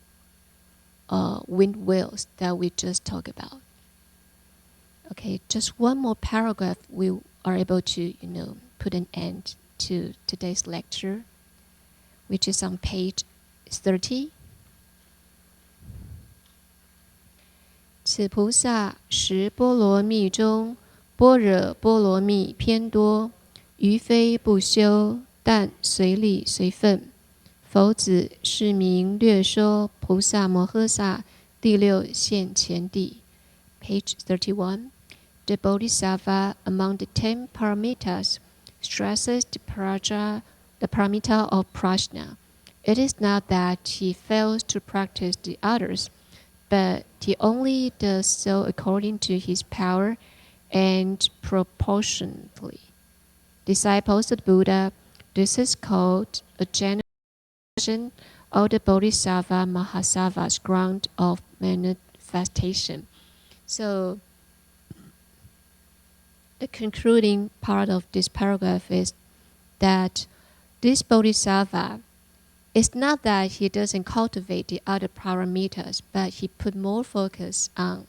wind wheels that we just talked about. Okay, just one more paragraph, we are able to, put an end to today's lecture, which is on page 30. 此菩萨十波罗蜜中，般若波罗蜜偏多，于非不修，但随力随分。否子是名略说菩萨摩诃萨第六现前地。Page 31. The Bodhisattva among the 10 paramitas stresses the paramita of prajna. It is not that he fails to practice the others, but he only does so according to his power and proportionately. Disciples of the Buddha, this is called a generation of the Bodhisattva Mahasattva's ground of manifestation. So, the concluding part of this paragraph is that this Bodhisattva, it's not that he doesn't cultivate the other paramitas, but he put more focus on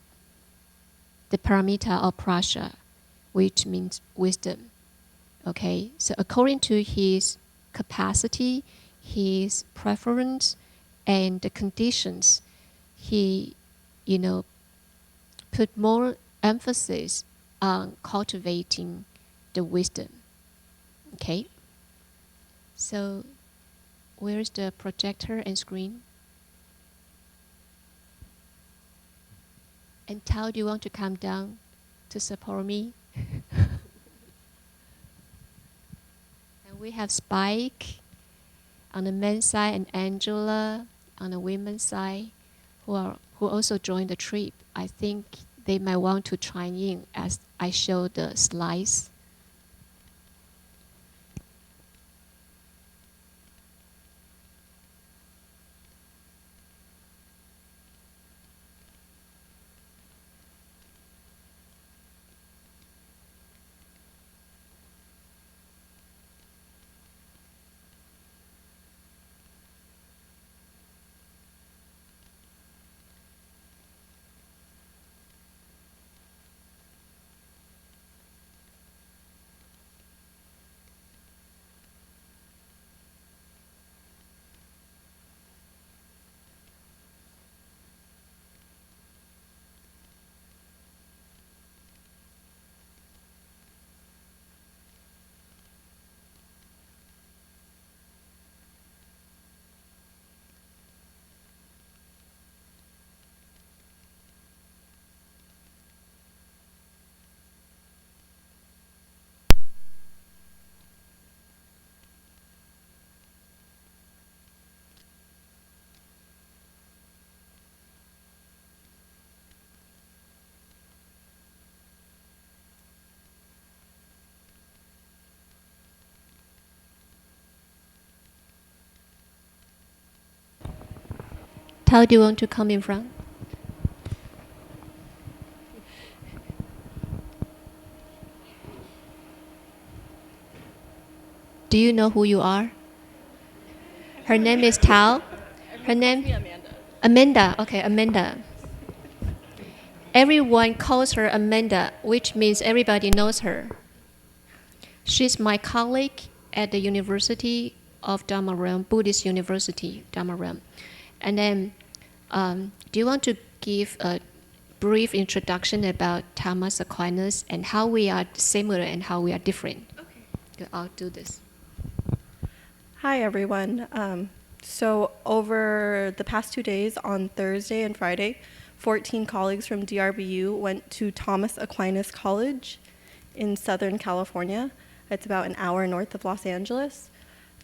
the paramita of prajna, which means wisdom. Okay, so according to his capacity, his preference, and the conditions, he, put more emphasis on cultivating the wisdom. Okay, so where's the projector and screen? And Tao, do you want to come down to support me? And we have Spike on the men's side and Angela on the women's side who also joined the trip. I think they might want to chime in as I show the slides. How do you want to come in front? Do you know who you are? Her name is Tao. Her name? Amanda. Okay, Amanda. Everyone calls her Amanda, which means everybody knows her. She's my colleague at the University of Dharmaram, Buddhist University, Dharmaram. And then, do you want to give a brief introduction about Thomas Aquinas and how we are similar and how we are different? Okay. I'll do this. Hi, everyone. So over the past 2 days, on Thursday and Friday, 14 colleagues from DRBU went to Thomas Aquinas College in Southern California. It's about an hour north of Los Angeles.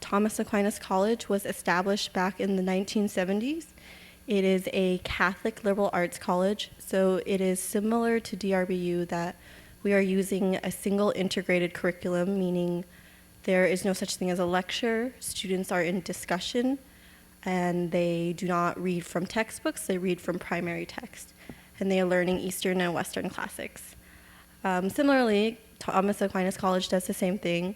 Thomas Aquinas College was established back in the 1970s. It is a Catholic liberal arts college, so it is similar to DRBU that we are using a single integrated curriculum, meaning there is no such thing as a lecture. Students are in discussion, and they do not read from textbooks, they read from primary text, and they are learning Eastern and Western classics. Similarly, Thomas Aquinas College does the same thing.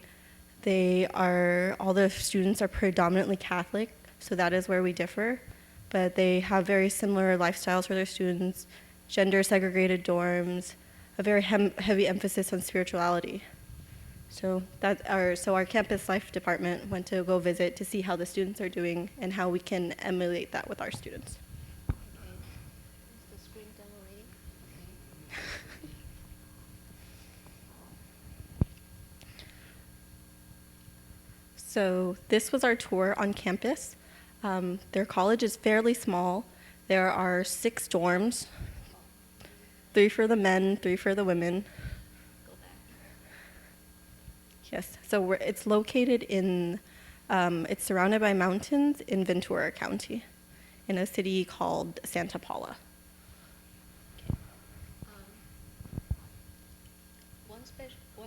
All the students are predominantly Catholic, so that is where we differ, but they have very similar lifestyles for their students, gender-segregated dorms, a very heavy emphasis on spirituality. So our campus life department went to go visit to see how the students are doing and how we can emulate that with our students. Okay. Is the screen done already? Okay. So this was our tour on campus. Their college is fairly small. There are 6 dorms, 3 for the men, 3 for the women. Yes, so it's located it's surrounded by mountains in Ventura County, in a city called Santa Paula. One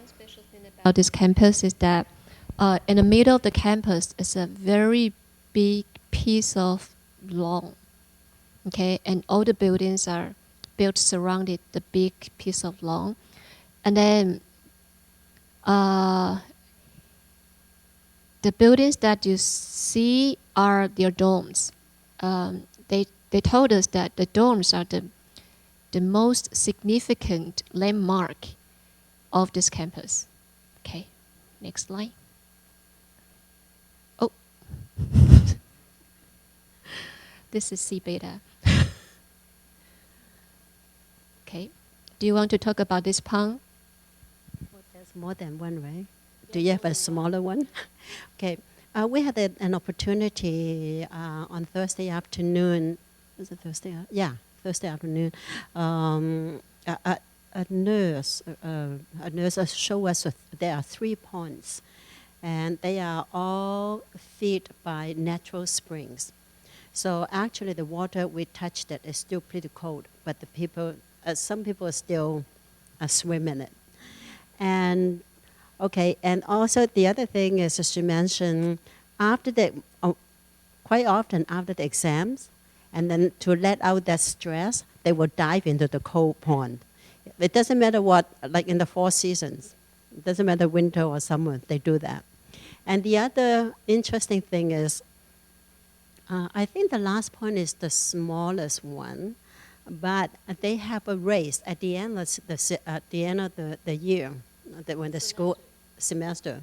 special thing about this campus is that in the middle of the campus is a very big piece of lawn, okay? And all the buildings are built surrounded the big piece of lawn. And then the buildings that you see are their domes. They told us that the domes are the most significant landmark of this campus. Okay, next slide. Oh, this is C beta. Okay, do you want to talk about this pond? There's more than one, right? Do you have a smaller one? Okay. We had an opportunity on Thursday afternoon. Was it Thursday? Yeah, Thursday afternoon. A nurse showed us there are 3 ponds, and they are all fed by natural springs. So actually the water we touched it is still pretty cold, but the people, some people still swim in it. And okay, and also the other thing is, as she mentioned, after the, quite often after the exams, and then to let out that stress, they will dive into the cold pond. It doesn't matter what, like in the 4 seasons, it doesn't matter winter or summer, they do that. And the other interesting thing is, I think the last point is the smallest one, but they have a race at the end of the year, when the school semester.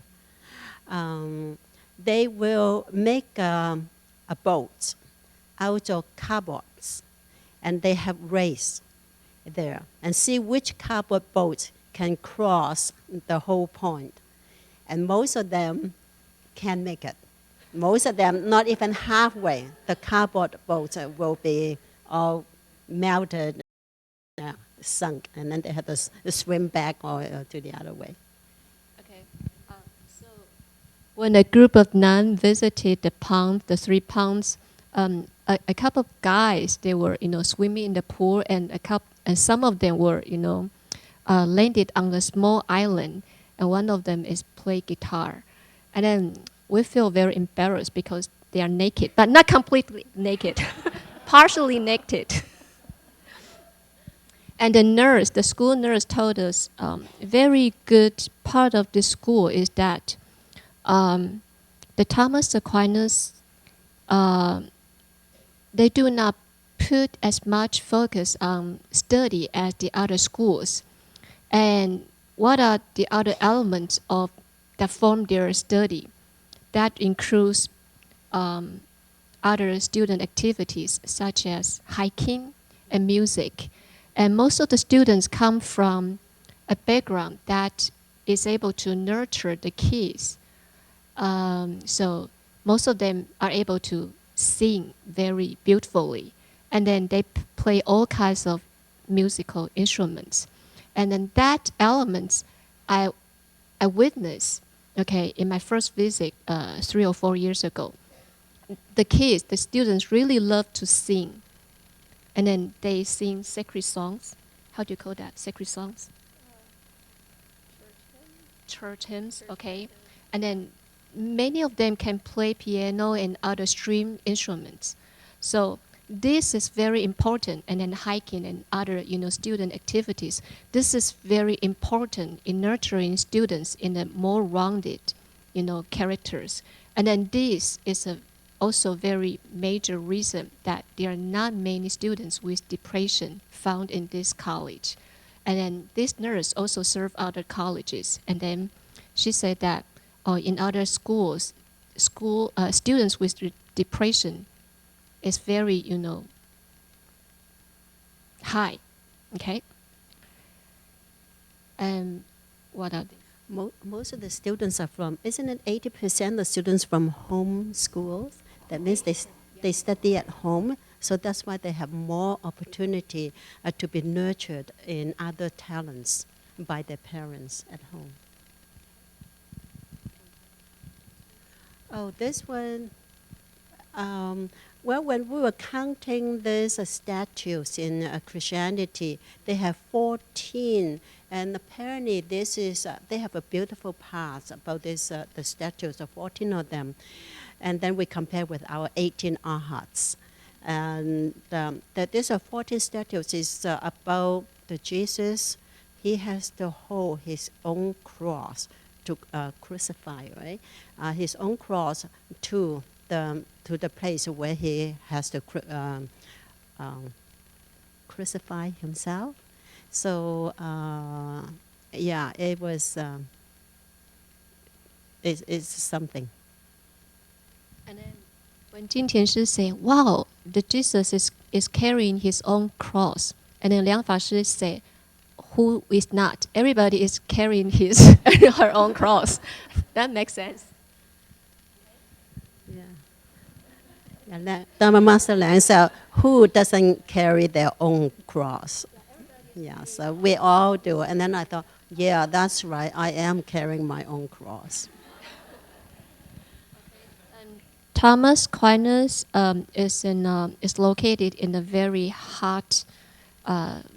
They will make a boat out of cardboards, and they have race there, and see which cardboard boat can cross the whole pond. And most of them can make it. Most of them, not even halfway, the cardboard boats will be all melted, sunk, and then they have to swim back or to the other way. Okay. So when a group of nuns visited the pond, the 3 ponds, a couple of guys, they were, swimming in the pool, and some of them were, landed on a small island, and one of them is play guitar, and then we feel very embarrassed because they are naked, but not completely naked, partially naked. And the school nurse told us, very good part of the school is that the Thomas Aquinas, they do not put as much focus on study as the other schools. And what are the other elements that form their study? That includes other student activities such as hiking and music. And most of the students come from a background that is able to nurture the kids. So most of them are able to sing very beautifully. And then they play all kinds of musical instruments. And then that elements I witnessed, okay, in my first visit 3 or 4 years ago. The students really love to sing. And then they sing sacred songs. How do you call that? Sacred songs? Church hymns, okay. And then many of them can play piano and other string instruments. So this is very important. And then hiking and other, student activities. This is very important in nurturing students in a more rounded, characters. And then this is also very major reason that there are not many students with depression found in this college. And then this nurse also served other colleges. And then she said that in other schools, students with depression is very, high, okay? And what are they? Most of the students are from, isn't it 80% of students from home schools? That means they study at home, so that's why they have more opportunity to be nurtured in other talents by their parents at home. Oh, this one, well, when we were counting these statues in Christianity, they have 14, and apparently this is, they have a beautiful part about this, the statues of 14 of them. And then we compare with our 18 arhats. And that these 14 statues is about the Jesus. He has to hold his own cross to crucify, right? His own cross to the place where he has to crucify himself. So yeah, it was it's something. And then when Jin Tianshi say, "Wow, the Jesus is carrying his own cross," and then Liang Fashi say, "Who is not? Everybody is carrying her own cross." That makes sense. Yeah. Dharma Master Liang said, "Who doesn't carry their own cross?" Yeah, so we all do. And then I thought, yeah, that's right. I am carrying my own cross. Thomas Aquinas is located in a very hot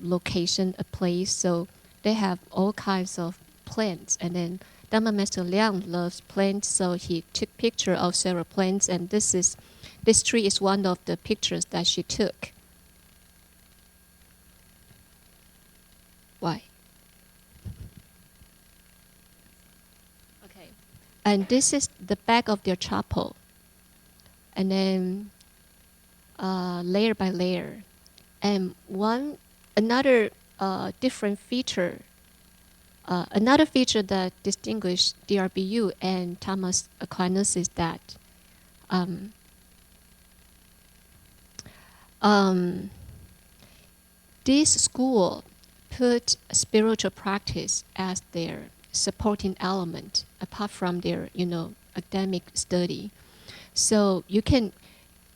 location, a place. So they have all kinds of plants. And then Dharma Master Liang loves plants, so he took picture of several plants. And this tree is one of the pictures that she took. Why? Okay. And this is the back of their chapel. And then layer by layer. And another different feature, another feature that distinguishes DRBU and Thomas Aquinas is that this school put spiritual practice as their supporting element apart from their, academic study. So you can,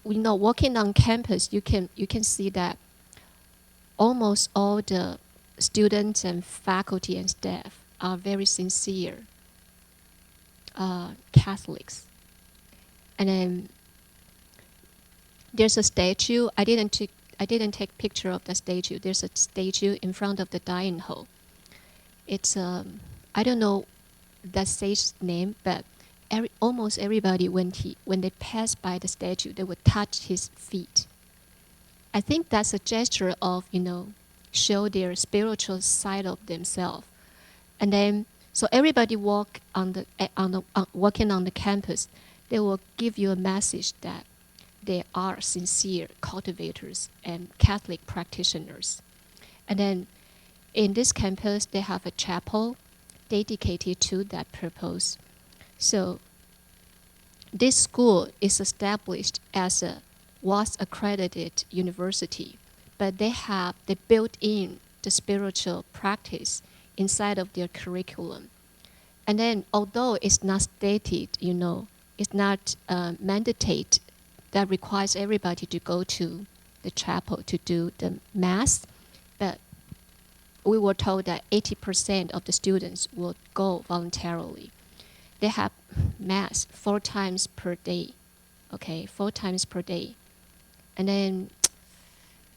walking on campus, you can see that almost all the students and faculty and staff are very sincere Catholics. And then there's a statue. I didn't take picture of the statue. There's a statue in front of the dining hall. It's I don't know that sage's name, but almost everybody when they pass by the statue, they would touch his feet. I think that's a gesture of show their spiritual side of themselves. And then so everybody walking on the campus, they will give you a message that they are sincere cultivators and Catholic practitioners. And then in this campus, they have a chapel dedicated to that purpose. So this school is established as a was accredited university, but they built in the spiritual practice inside of their curriculum. And then although it's not stated, it's not mandated that requires everybody to go to the chapel to do the mass, but we were told that 80% of the students will go voluntarily. They have mass 4 times per day, 4 times per day. And then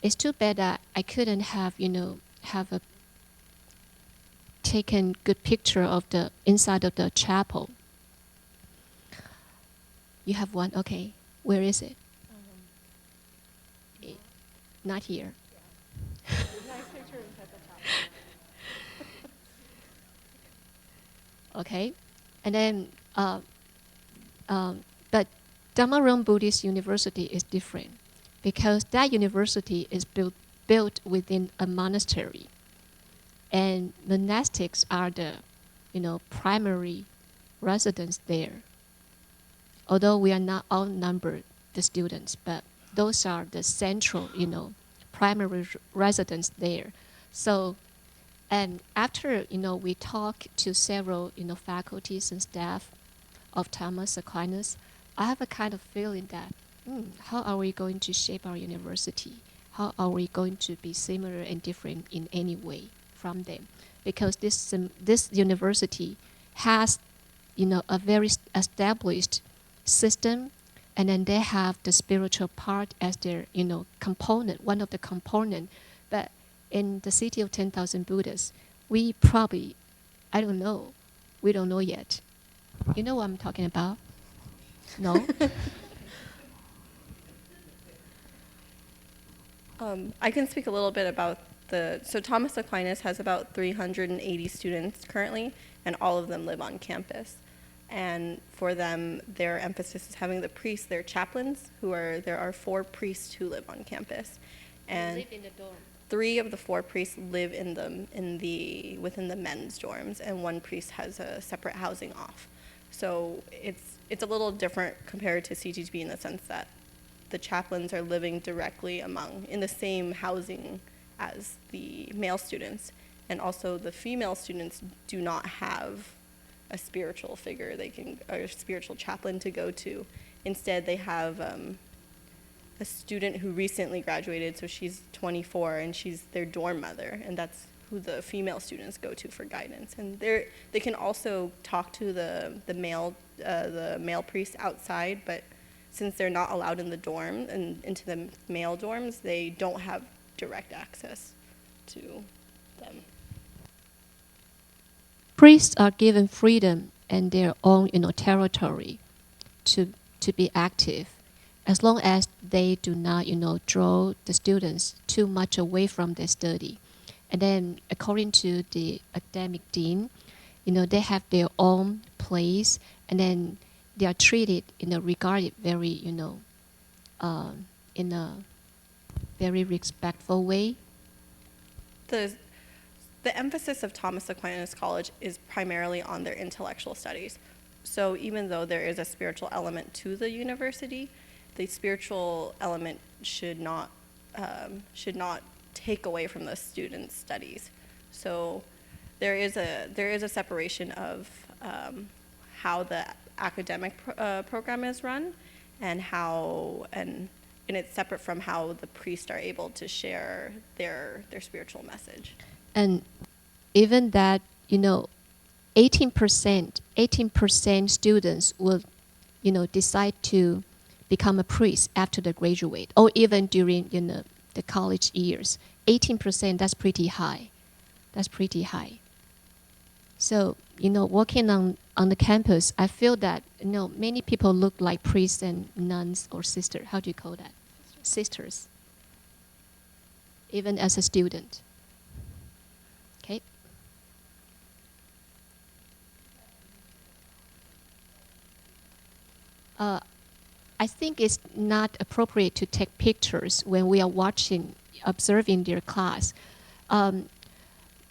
it's too bad that I couldn't have, taken good picture of the inside of the chapel. You have one, okay. Where is it? Not here. Yeah. Nice picture inside the chapel. Okay, and then but Dhammarong Buddhist University is different because that university is built within a monastery, and monastics are the primary residents there. Although we are not outnumbered the students, but those are the central primary residents there. So and after we talk to several faculties and staff of Thomas Aquinas, I have a kind of feeling that how are we going to shape our university? How are we going to be similar and different in any way from them? Because this university has a very established system, and then they have the spiritual part as their component, one of the component. But in the city of 10,000 Buddhas, we probably, I don't know, we don't know yet. You know what I'm talking about? No? I can speak a little bit about so Thomas Aquinas has about 380 students currently, and all of them live on campus. And for them, their emphasis is having the priests, their chaplains, there are 4 priests who live on campus. And They live in the dorm. 3 of the 4 priests live within the men's dorms, and 1 priest has a separate housing off. So it's a little different compared to CGB in the sense that the chaplains are living directly in the same housing as the male students, and also the female students do not have a spiritual figure or a spiritual chaplain to go to. Instead, they have a student who recently graduated, so she's 24, and she's their dorm mother, and that's who the female students go to for guidance. And they can also talk to the male priest outside, but since they're not allowed in the dorm and into the male dorms, they don't have direct access to them. Priests are given freedom and their own, territory to be active, as long as they do not, draw the students too much away from their study. And then, according to the academic dean, they have their own place, and then they are treated, regarded very, in a very respectful way. The emphasis of Thomas Aquinas College is primarily on their intellectual studies. So even though there is a spiritual element to the university, the spiritual element should not take away from the students' studies. So there is a separation of how the academic program is run, and it's separate from how the priests are able to share their spiritual message. And even that, 18% students will, decide to become a priest after they graduate, or even during, the college years. 18%, that's pretty high. That's pretty high. So, walking on the campus, I feel that, many people look like priests and nuns or sisters. How do you call that? Sisters. Even as a student. Okay. I think it's not appropriate to take pictures when we are observing their class.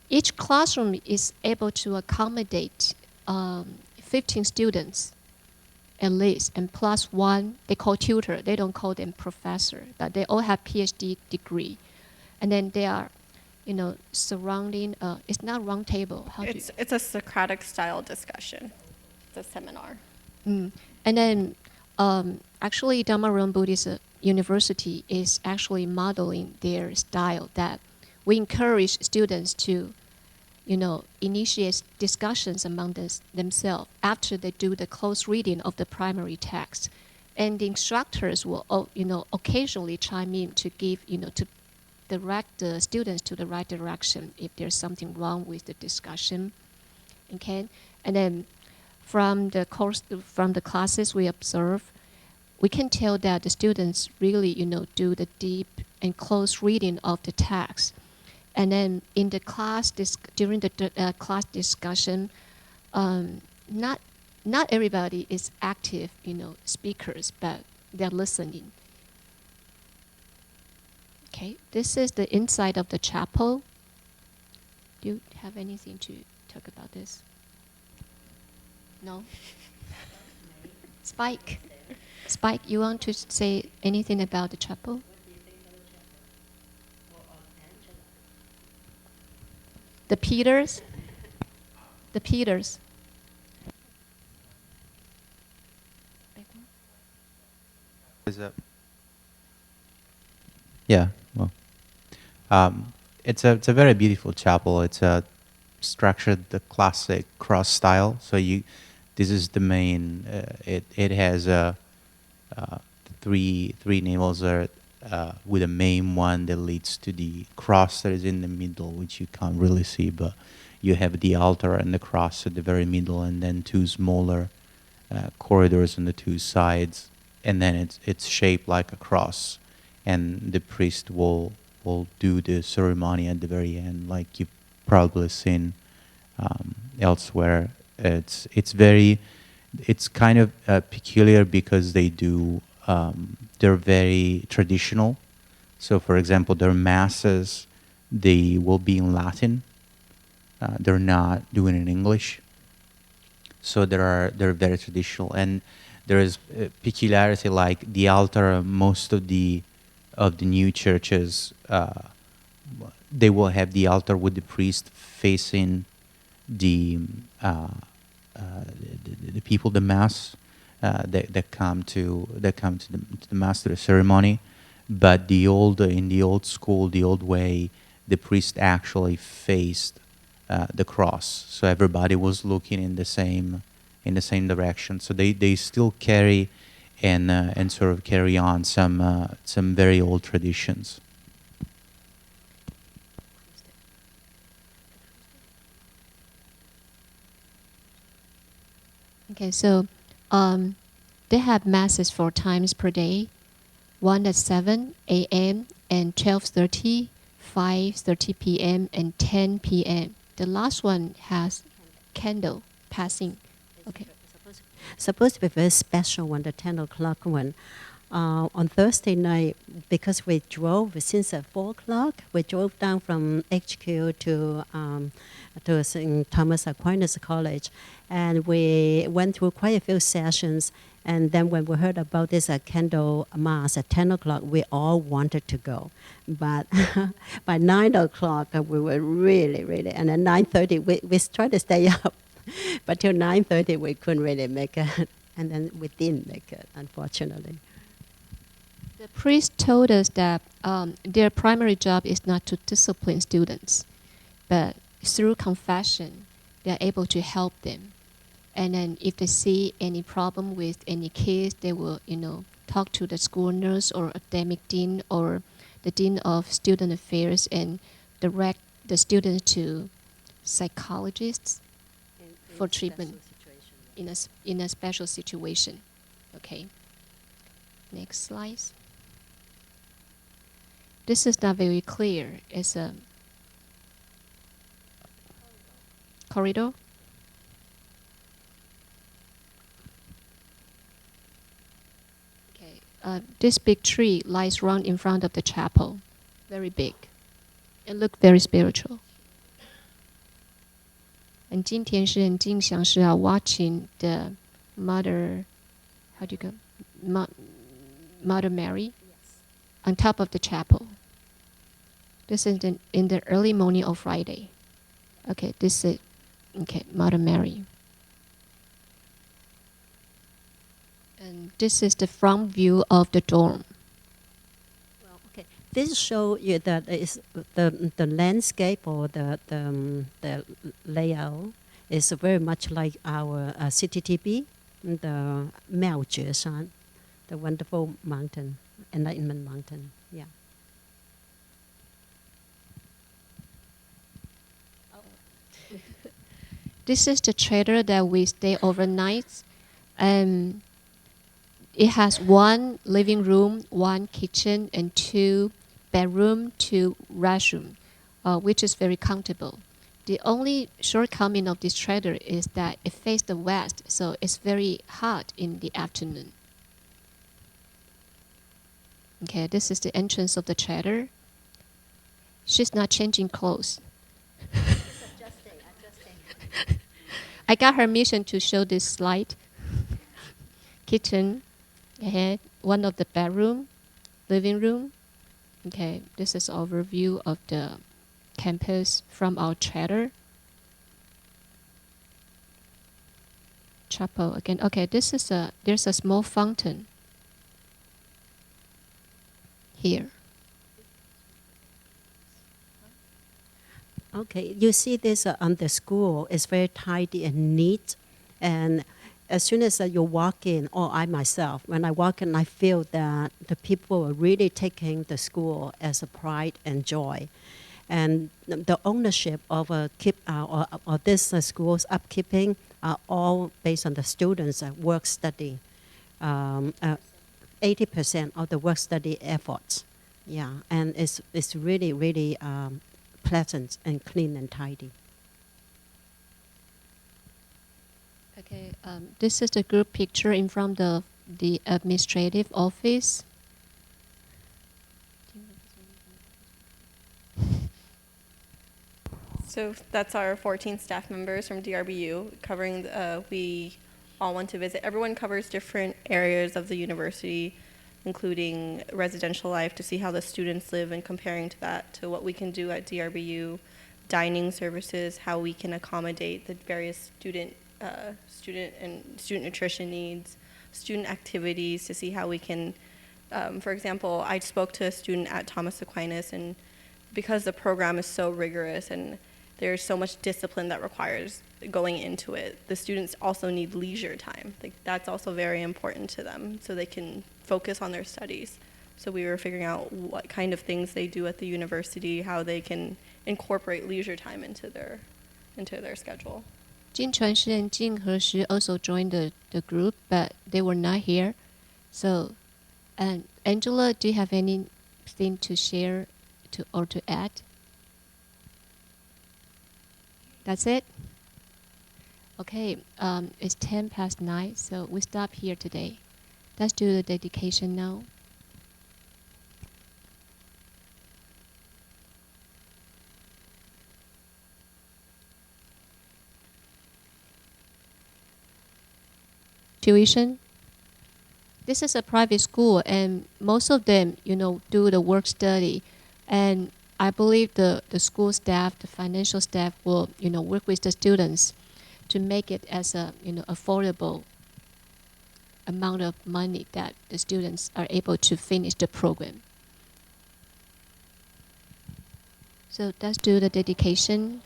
Each classroom is able to accommodate 15 students at least, and plus one they call tutor. They don't call them professor, but they all have PhD degree. And then they are, surrounding, it's not round table. It's a Socratic style discussion. It's a seminar. And then actually Dhammaron Buddhist University is actually modeling their style, that we encourage students to, initiate discussions among themselves after they do the close reading of the primary text. And the instructors will, occasionally chime in to give, to direct the students to the right direction if there's something wrong with the discussion. Okay, and then from the classes we observe, we can tell that the students really, do the deep and close reading of the text. And then in the class, during the class discussion, not everybody is active, speakers, but they're listening. Okay, this is the inside of the chapel. Do you have anything to talk about this? No? Spike, you want to say anything about the chapel? The Peters? The Peters. Is that? Yeah. Well, it's a very beautiful chapel. It's structured the classic cross style. So this is the main. It has three navels with a main one that leads to the cross that is in the middle, which you can't really see, but you have the altar and the cross at the very middle, and then two smaller corridors on the two sides, and then it's shaped like a cross, and the priest will do the ceremony at the very end, like you've probably seen elsewhere. It's kind of peculiar because they do. They're very traditional. So, for example, their masses, they will be in Latin. They're not doing it in English. So they're very traditional, and there is a peculiarity, like the altar. Most of the new churches, they will have the altar with the priest facing the people, the mass. That come to the mass, to the ceremony, but in the old school, the old way, the priest actually faced the cross, so everybody was looking in the same direction. So they still carry and sort of carry on some very old traditions. Okay, so they have masses 4 times per day, one at 7 a.m. and 12:30, 5:30 p.m. and 10 p.m. The last one has candle passing. Okay. Supposed to be very special one, the 10 o'clock one. On Thursday night, because we drove since at 4 o'clock, we drove down from HQ to St. Thomas Aquinas College, and we went through quite a few sessions. And then when we heard about this candle mass at 10 o'clock, we all wanted to go. But by 9 o'clock, we were really, and at 9:30, we tried to stay up. But till 9:30, we couldn't really make it. And then we didn't make it, unfortunately. The priest told us that their primary job is not to discipline students, but through confession, they are able to help them. And then if they see any problem with any case, they will, talk to the school nurse or academic dean or the dean of student affairs and direct the students to psychologists for treatment in a special situation. Okay. Next slide. This is not very clear. It's a corridor. This big tree lies right in front of the chapel, very big. It looked very spiritual. And 今天是很静想是 watching the Mother, how do you go, Mother Mary, on top of the chapel. This is in the early morning of Friday. Okay, this is Mother Mary. And this is the front view of the dorm. Well, okay. This shows you that is the landscape or the layout is very much like our CTTB, the Miaojue the wonderful mountain, Enlightenment Mountain. Yeah. This is the trailer that we stay overnight. It has 1 living room, 1 kitchen, and 2 bedroom, 2 restroom, which is very comfortable. The only shortcoming of this trailer is that it faces the west, so it's very hot in the afternoon. Okay, this is the entrance of the trailer. She's not changing clothes. Adjusting. I got her mission to show this slide. Kitchen. Ahead, one of the bedroom, living room. Okay, this is overview of the campus from our trailer. Chapel again. Okay, there's a small fountain here. Okay, you see this the school is very tidy and neat, and as soon as you walk in, or I myself, when I walk in, I feel that the people are really taking the school as a pride and joy. And the ownership of this school's upkeeping are all based on the students' work study. 80% of the work study efforts. Yeah, and it's really, really pleasant and clean and tidy. Okay, this is the group picture in front of the administrative office. So that's our 14 staff members from DRBU covering, we all want to visit. Everyone covers different areas of the university, including residential life, to see how the students live and comparing to that to what we can do at DRBU, dining services, how we can accommodate the various student nutrition needs, student activities, to see how we can, for example, I spoke to a student at Thomas Aquinas, and because the program is so rigorous and there's so much discipline that requires going into it. The students also need leisure time. Like that's also very important to them so they can focus on their studies. So we were figuring out what kind of things they do at the university, how they can incorporate leisure time into their schedule. Jin Chuanshi and Jin Heshi also joined the group, but they were not here. So, and Angela, do you have anything to share or to add? That's it? Okay, it's 9:10, so we stop here today. Let's do the dedication now. Tuition. This is a private school, and most of them, do the work study. And I believe the school staff, the financial staff will, work with the students to make it as a, affordable amount of money that the students are able to finish the program. So let's do the dedication.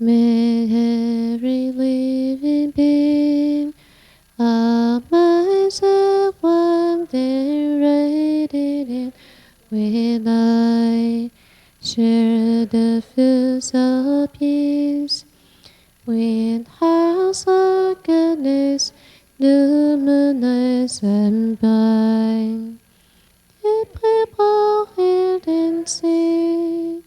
May every living being of myself one day radiant with I share the fields of peace with hearts of goodness, luminous and bright. If people hear and see,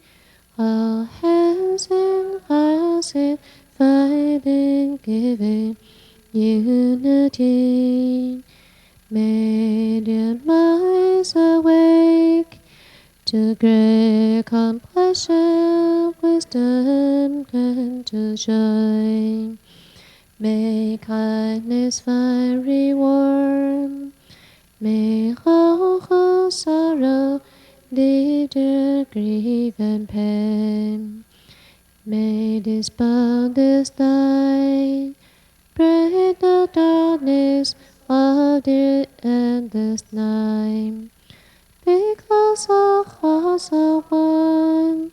all hands and hearts in fighting, giving unity. May their minds awake to great compassion, wisdom, and to joy. May kindness find reward. May all sorrow leave their grief and pain. May this boundless night break the darkness of the endless night. Because our hearts are one,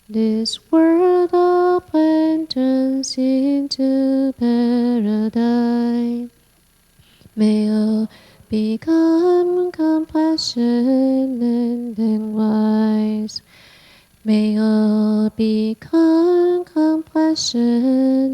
this world of pain turns into paradise. May all become compassionate and wise. May all become compassionate